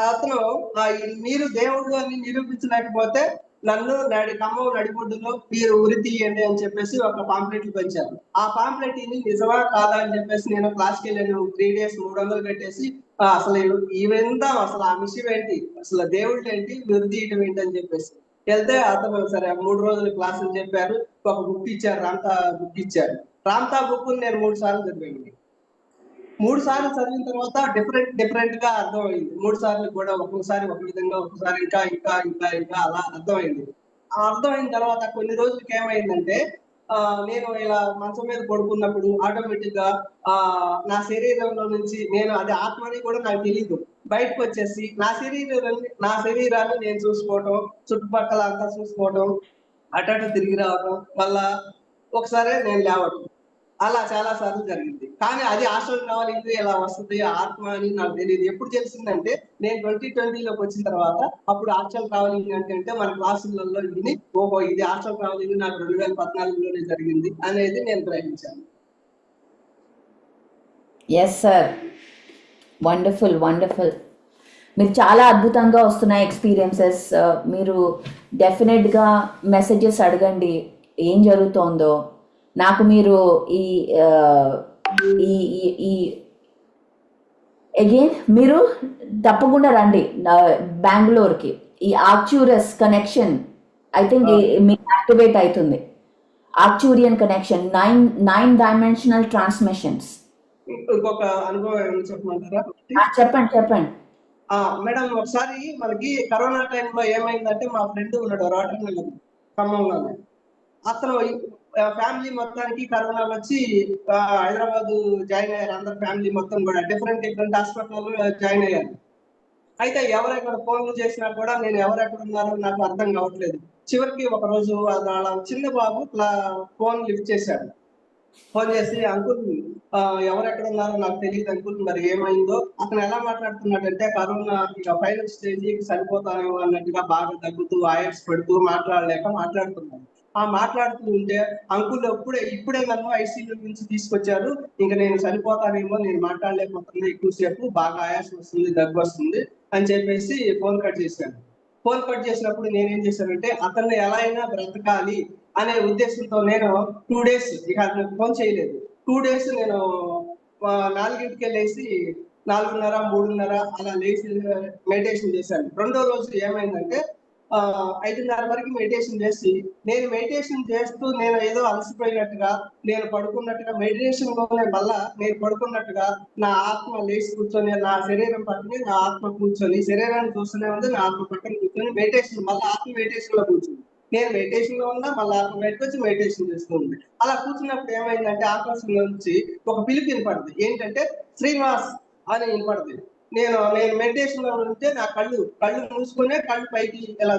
అతను మీరు దేవుడు అని నిరూపించలేకపోతే నన్ను ఖమ్మం నడిబొడ్డులో మీరు ఉరి తీయండి అని చెప్పేసి ఒక పాంప్లెట్లు పెంచారు. ఆ పాంప్లెట్ నిజమా కాదా అని చెప్పేసి నేను క్లాస్కి వెళ్ళాను. 3 days 300 కట్టేసి అసలు ఇవెంత అసలు ఆ విషయం ఏంటి, అసలు దేవుడు ఏంటి, ఉరి తీయటం ఏంటి అని చెప్పేసి వెళ్తే అతను సరే 3 రోజులు క్లాసులు చెప్పారు. ఒక బుక్ ఇచ్చారు, రామ్తా బుక్ ఇచ్చారు. రామ్తా బుక్ నేను 3 సార్లు చదివాను. 3 సార్లు చదివిన తర్వాత డిఫరెంట్ గా అర్థమైంది. 3 సార్లు కూడా ఒక్కొక్కసారి ఒక విధంగా, ఒకసారి ఇంకా అలా అర్థమైంది. అర్థమైన తర్వాత కొన్ని రోజులకి ఏమైందంటే నేను ఇలా మంచం మీద పడుకున్నప్పుడు ఆటోమేటిక్ గా నా శరీరంలో నుంచి నేను అది ఆత్మని కూడా నాకు తెలియదు, బయటకు వచ్చేసి నా శరీరాన్ని నేను చూసుకోవటం, చుట్టుపక్కల అంతా చూసుకోవటం, అటు తిరిగి రావటం, మళ్ళా ఒకసారి నేను లేవటం, అలా చాలా సార్లు జరిగింది. కానీ అది ఆస్ట్రల్ ట్రావెలింగ్ ఎలా వస్తుంది ఆత్మ అని నాకు తెలియదు. ఎప్పుడు తెలిసిందంటే నేను 2020లోకి వచ్చిన తర్వాత అప్పుడు ఆస్ట్రల్ ట్రావెలింగ్ అంటే మన క్లాసులలో ఇది ఓహో ఇది ఆస్ట్రల్ ట్రావెలింగ్ నాకు 2014లోనే జరిగింది అనేది నేను గ్రహించాను. Yes sir, wonderful. మీరు చాలా అద్భుతంగా వస్తున్నాయి ఎక్స్పీరియన్సెస్. మీరు డెఫినెట్గా మెసేజెస్ అడగండి ఏం జరుగుతోందో. నాకు మీరు అగైన్ మీరు తప్పకుండా రండి బెంగళూరుకి. ఈ ఆర్క్యూరస్ కనెక్షన్ ఐ థింక్ మీకు యాక్టివేట్ అవుతుంది. ఆర్క్యూరియన్ కనెక్షన్, 9 డైమెన్షనల్ ట్రాన్స్మిషన్స్. ఇంకొక అనుభవం ఏమైనా చెప్పమంటారా? చెప్పండి. మేడం, ఒకసారి మనకి కరోనా టైంలో ఏమైందంటే మా ఫ్రెండ్ ఉన్నాడు రోటరీ ఖమ్మంలోనే. అతను ఫ్యామిలీ మొత్తానికి కరోనా వచ్చి హైదరాబాద్ జాయిన్ అయ్యారు. అందరు ఫ్యామిలీ మొత్తం కూడా డిఫరెంట్ హాస్పిటల్లో జాయిన్ అయ్యారు. అయితే ఎవరెక్కడ ఫోన్లు చేసినా కూడా నేను ఎవరెక్కడ ఉన్నారో నాకు అర్థం కావట్లేదు. చివరికి ఒక రోజు వాళ్ళ చిన్న బాబు ఫోన్ లిఫ్ట్ చేశాడు. ఫోన్ చేసి, అంకుల్ ఎవరెక్కడ ఉన్నారో నాకు తెలియదు అంకుల్, మరి ఏమైందో. అతను ఎలా మాట్లాడుతున్నాడంటే కరోనా ఇక ఫైనల్ స్టేజ్కి సరిపోతానేమో అన్నట్టుగా బాగా దగ్గుతూ ఆయాస్ పెడుతూ మాట్లాడుతున్నాడు. మాట్లాడుతూ ఉంటే అంకుల్ ఇప్పుడే నన్ను ఐసీయూ నుంచి తీసుకొచ్చారు, ఇంకా నేను సరిపోతానేమో, నేను మాట్లాడలేకపోతున్నా, ఎక్కువసేపు బాగా ఆయాసం వస్తుంది, దగ్గు వస్తుంది అని చెప్పేసి ఫోన్ కట్ చేశాను. ఫోన్ కట్ చేసినప్పుడు నేనేం చేశానంటే అతన్ని ఎలా అయినా బ్రతకాలి అనే ఉద్దేశంతో నేను 2 days ఇక అతనికి ఫోన్ చేయలేదు. 2 days నేను 4కి లేచి 4:30, 3:30 అలా లేచి మెడిటేషన్ చేశాను. రెండో రోజు ఏమైందంటే 5:30 వరకు మెడిటేషన్ చేసి, నేను మెడిటేషన్ చేస్తూ నేను ఏదో అలసిపోయినట్టుగా, నేను పడుకున్నట్టుగా మెడిటేషన్ లోనే మళ్ళా నేను పడుకున్నట్టుగా నా ఆత్మ లేచి కూర్చొని, నా శరీరం పక్కనే నా ఆత్మ కూర్చొని, శరీరాన్ని చూస్తూనే ఉంది, నా ఆత్మ పక్కన కూర్చొని మెడిటేషన్, మళ్ళీ ఆత్మ మెడిటేషన్ లో కూర్చుంది. నేను మెడిటేషన్ లో ఉన్నా, మళ్ళీ ఆత్మ బయటకు వచ్చి మెడిటేషన్ చేస్తుంది. అలా కూర్చున్నప్పుడు ఏమైందంటే ఆకాశం నుంచి ఒక పిలుపు వినపడుతుంది. ఏంటంటే శ్రీనివాస్ అని వినపడుతుంది. నేను మెడిటేషన్ లో ఉంటే నా కళ్ళు మూసుకునే కళ్ళు పైకి ఇలా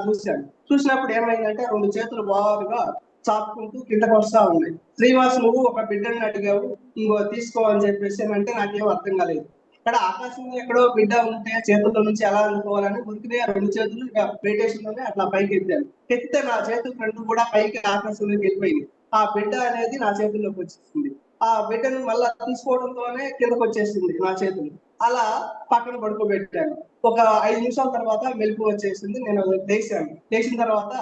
చూసినప్పుడు ఏమైందంటే 2 చేతులు బాగా చాపుకుంటూ కిందకు వస్తా ఉన్నాయి. శ్రీనివాస్, నువ్వు ఒక బిడ్డని అడిగావు, ఇంకో తీసుకో అని చెప్పేసి అంటే నాకేం అర్థం కాలేదు. ఇక్కడ ఆకాశంలో ఎక్కడో బిడ్డ ఉంటే చేతుల్లో నుంచి ఎలా అనుకోవాలని ఉరికినే 2 చేతులు మెడిటేషన్ లోనే అట్లా పైకి ఎత్తాను. ఎత్తితే నా చేతులు 2 కూడా పైకి ఆకాశంలోకి వెళ్ళిపోయింది. ఆ బిడ్డ అనేది నా చేతుల్లోకి వచ్చేసింది. ఆ బిడ్డను మళ్ళా తీసుకోవడంతోనే కిందకు వచ్చేసింది నా చేతులు. అలా పక్కన పడుకోబెట్టాను. ఒక 5 నిమిషాల తర్వాత మెలకు వచ్చేసింది. నేను లేచిన తర్వాత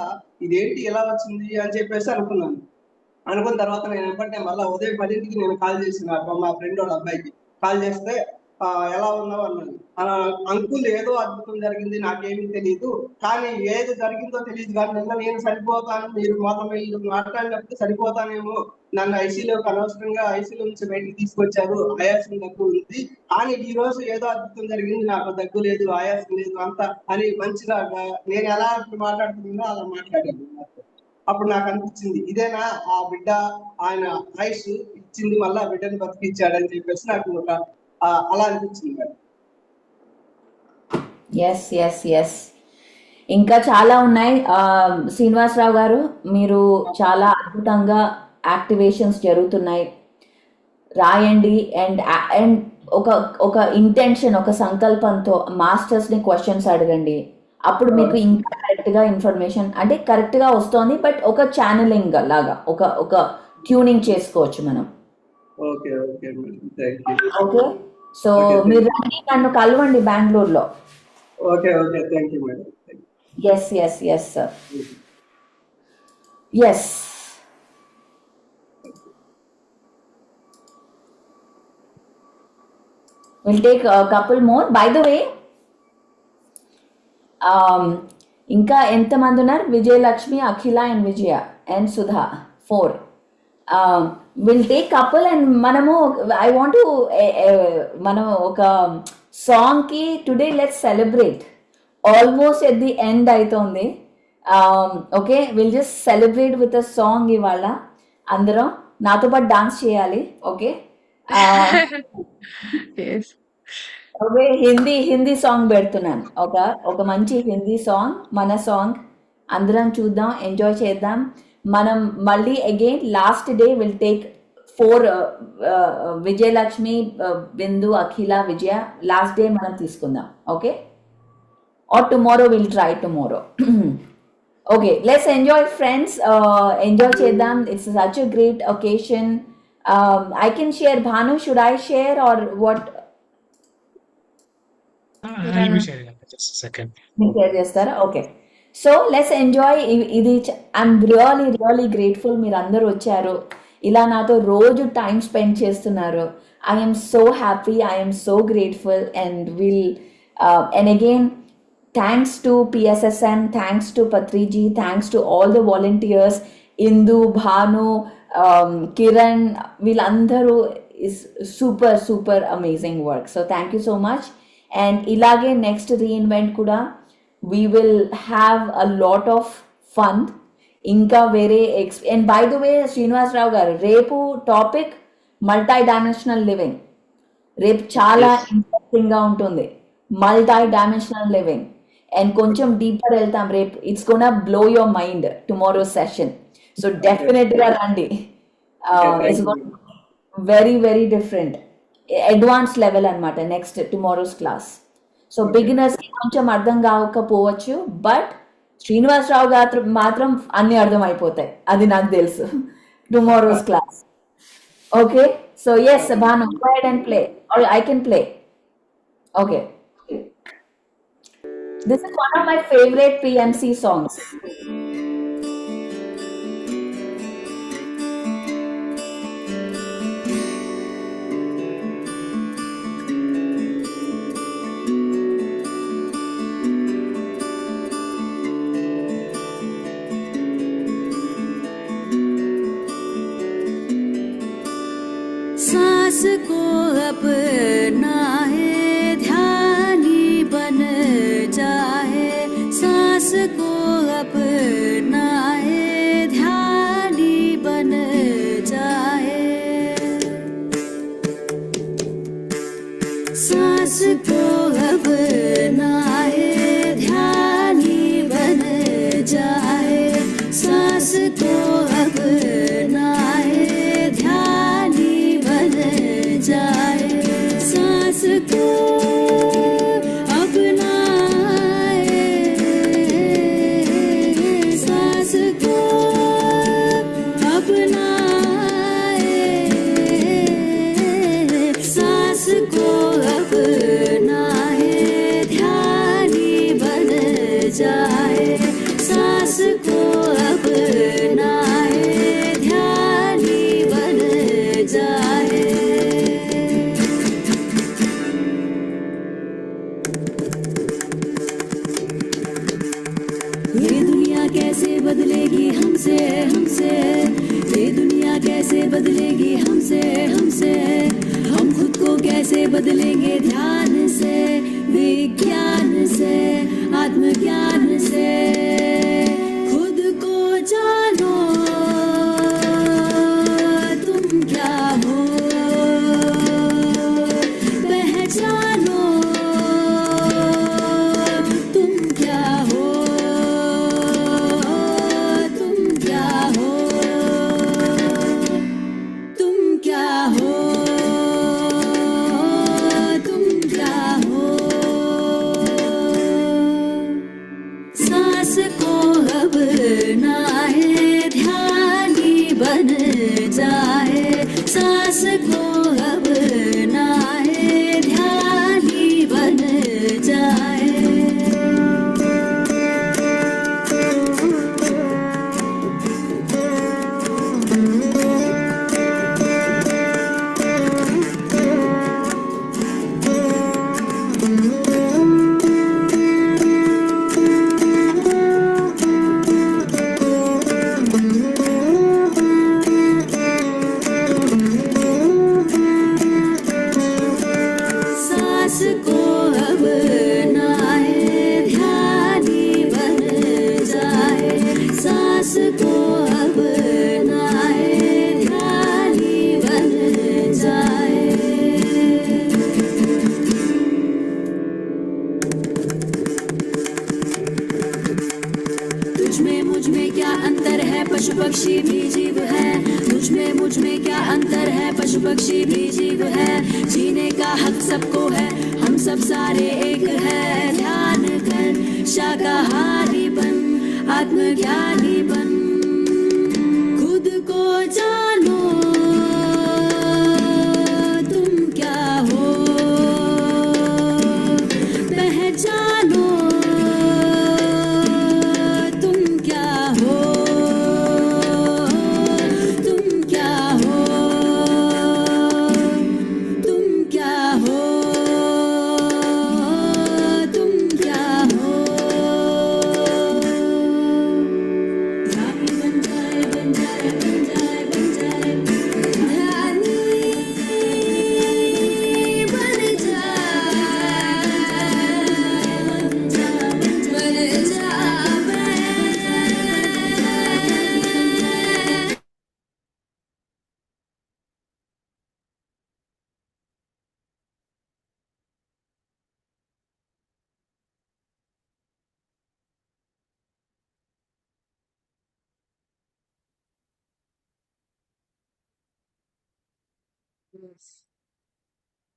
ఇదేంటి ఎలా వచ్చింది అని చెప్పేసి అనుకున్న తర్వాత నేను ఏంటంటే మళ్ళీ ఉదయం 10కి నేను కాల్ చేసిన మా ఫ్రెండ్ వాళ్ళ అబ్బాయికి కాల్ చేస్తే ఎలా ఉన్నావు అన్నాడు. అంకుల్, ఏదో అద్భుతం జరిగింది, నాకేమీ తెలియదు, కానీ ఏది జరిగిందో తెలియదు, కానీ నిన్న నేను సరిపోతాను, మీరు మాట్లాడినప్పుడు సరిపోతానేమో, నన్ను ఐసీలోకి అనవసరంగా ఐసీలో నుంచి బయటకు తీసుకొచ్చారు, ఆయాసం దగ్గు ఉంది, కానీ ఈ రోజు ఏదో అద్భుతం జరిగింది, నాకు దగ్గు లేదు, ఆయాసం లేదు అంత అని మంచిగా నేను ఎలా మాట్లాడుతున్నానో అలా మాట్లాడాను. అప్పుడు నాకు అనిపించింది, ఇదేనా ఆ బిడ్డ ఆయన ఆయుష్ ఇచ్చింది, మళ్ళీ ఆ బిడ్డను బతికిచ్చాడని చెప్పేసి నాకు అలా అనిపించింది మేడం. ఎస్ ఇంకా చాలా ఉన్నాయి. శ్రీనివాసరావు గారు, మీరు చాలా అద్భుతంగా యాక్టివేషన్స్ జరుగుతున్నాయి, రాయండి. అండ్ ఒక ఇంటెన్షన్, ఒక సంకల్పంతో మాస్టర్స్ని క్వశ్చన్స్ అడగండి. అప్పుడు మీకు ఇంకా కరెక్ట్గా ఇన్ఫర్మేషన్ అంటే కరెక్ట్గా వస్తుంది, బట్ ఒక ఛానలింగ్ లాగా ఒక ట్యూనింగ్ చేసుకోవచ్చు మనం. ఓకే. సో మీరు నన్ను కలవండి బెంగళూరులో. Okay, thank you madam. Yes sir. Yes, we'll take a couple more. By the way, ఇంకా ఎంతమంది ఉన్నారు? Vijayalakshmi, Akhila and Vijaya and Sudha, 4. Will take couple and I want to మనం ఒక సాంగ్కి today let's celebrate. Almost at the end అవుతుంది. ఓకే, will just celebrate with a song. ఇవాళ అందరం నాతో పాటు డాన్స్ చేయాలి. Okay, okay. హిందీ సాంగ్ పెడుతున్నాను. ఒక మంచి హిందీ సాంగ్, మన సాంగ్. అందరం చూద్దాం, ఎంజాయ్ చేద్దాం. మనం మళ్ళీ again last day will take 4 Vijayalakshmi, Bindu, Akhila, Vijaya. Last day మనం తీసుకుందాం. Okay, or tomorrow will try tomorrow. Okay, let's enjoy friends. Enjoy చేద్దాం. It's such a great occasion. I can share. Bhanu, should I share or what? Share చేస్తారా? Okay, so let's enjoy. ఇది I'm really grateful మీరు అందరూ వచ్చారు, ఇలా నాతో రోజు time spend చేస్తున్నారు. I'm so happy, I'm so grateful. And again Thanks to PSSM, thanks to Patriji, thanks to all the volunteers, Indu, Bhanu, Kiran, వీళ్ళందరూ is super amazing work. So thank you so much. And ilage next reinvent kuda we will have a lot of fun. Inka vere and by the way, Srinivas Rao garu, repu topic multi-dimensional living. రేపు చాలా interesting గా ఉంటుంది, multi dimensional living. And కొంచెం deeper వెళ్తాం రేపు. It's gonna blow your mind tomorrow session. So definite గా రండి. It's very different advance level అనమాట next tomorrow's class. So beginners కి కొంచెం అర్థం కాకపోవచ్చు, బట్ శ్రీనివాసరావు గారు మాత్రం అన్ని అర్థం అయిపోతాయి, అది నాకు తెలుసు tomorrow's class. Okay, so yes, Bhanu, go ahead and play, or I can play. Okay. This is one of my favorite PMC songs. सांस को अपनाए ध्यानी बन जाए, सांस को अपनाए ध्यानी बन जाए, सांस को अपनाए ध्यानी बन जाए, सांस को अपनाए ध्यानी बन जाए, सांस को अपनाए, सांस को अपनाए, सांस को अपनाए ध्यानी बन जाए, सांस को अपनाए ध्यानी बन जाए। ये दुनिया कैसे बदलेगी हमसे हमसे, ये दुनिया कैसे बदलेगी हमसे हमसे, हम खुद को कैसे बदलेंगे ध्यान से, विज्ञान से, आत्मज्ञान से, खुद को जानो तुम क्या हो, पहचानो तुम क्या हो, तुम क्या हो, तुम क्या हो, तुम क्या हो। सांस को अपनाए ध्यानी बन जाए, सांस को अपनाए ध्यानी बन जाए। सांस को अपनाए ध्यानी बन जाए, सांस को अपनाए ध्यानी बन जाए। तुझ में मुझ में क्या अंतर है, पशु पक्षी भी जीव है, तुझ में मुझ में क्या अंतर है, पशु पक्षी भी जीव है, जीने का हक सबको है, हम सब सारे एक है, ध्यान कर शाकाहारी बन, आत्मज्ञानी बन, खुद को जानो तुम क्या हो, पहचानो तुम क्या हो, तुम क्या हो, तुम क्या हो, तुम क्या हो।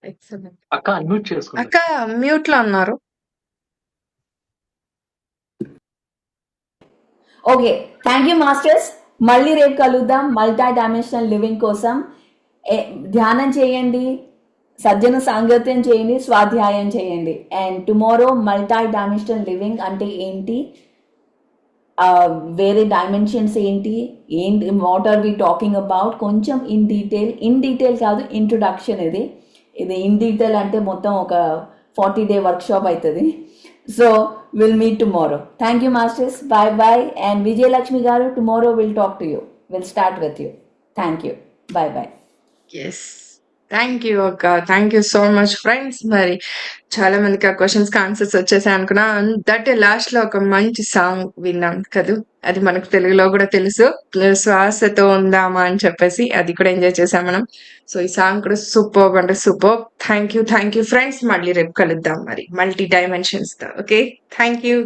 ఎక్సలెంట్. అక్క అన్మ్యూట్ చేసుకోండి. అక్క మ్యూట్ లో ఉన్నారు. Okay, thank you masters. మళ్ళీ రేపు కలుద్దాం మల్టీ డైమెన్షనల్ లివింగ్ కోసం. ధ్యానం చేయండి, సజ్జన సాంగత్యం చేయండి, స్వాధ్యాయం చేయండి. And tomorrow multi dimensional living అంటే ఏంటి, వేరే డైమెన్షన్స్ ఏంటి, what are we talking about, కొంచెం ఇన్ డీటెయిల్ కాదు, ఇంట్రొడక్షన్. ఇది ఇన్ డీటెయిల్ అంటే మొత్తం ఒక 40 day వర్క్షాప్ అవుతుంది. So will meet tomorrow. Thank you masters, bye bye. And Vijayalakshmi garu, tomorrow will talk to you, will start with you. Thank you, bye bye. Yes, thank you అక్క, thank you so much friends. మరి చాలా మందికి ఆ questions కి answers వచ్చేసాయి అనుకున్నా. That last లో ఒక మంచి సాంగ్ విన్నాం కదా, అది మనకు తెలుగులో కూడా తెలుసు, శ్వాసతో ఉందామా అని చెప్పేసి, అది కూడా ఎంజాయ్ చేసాం మనం. సో ఈ సాంగ్ కూడా సూపర్ అంటే సూపర్. Thank you friends. మళ్ళీ రేపు కలుద్దాం మరి మల్టీ డైమెన్షన్స్ తో. Okay, thank you.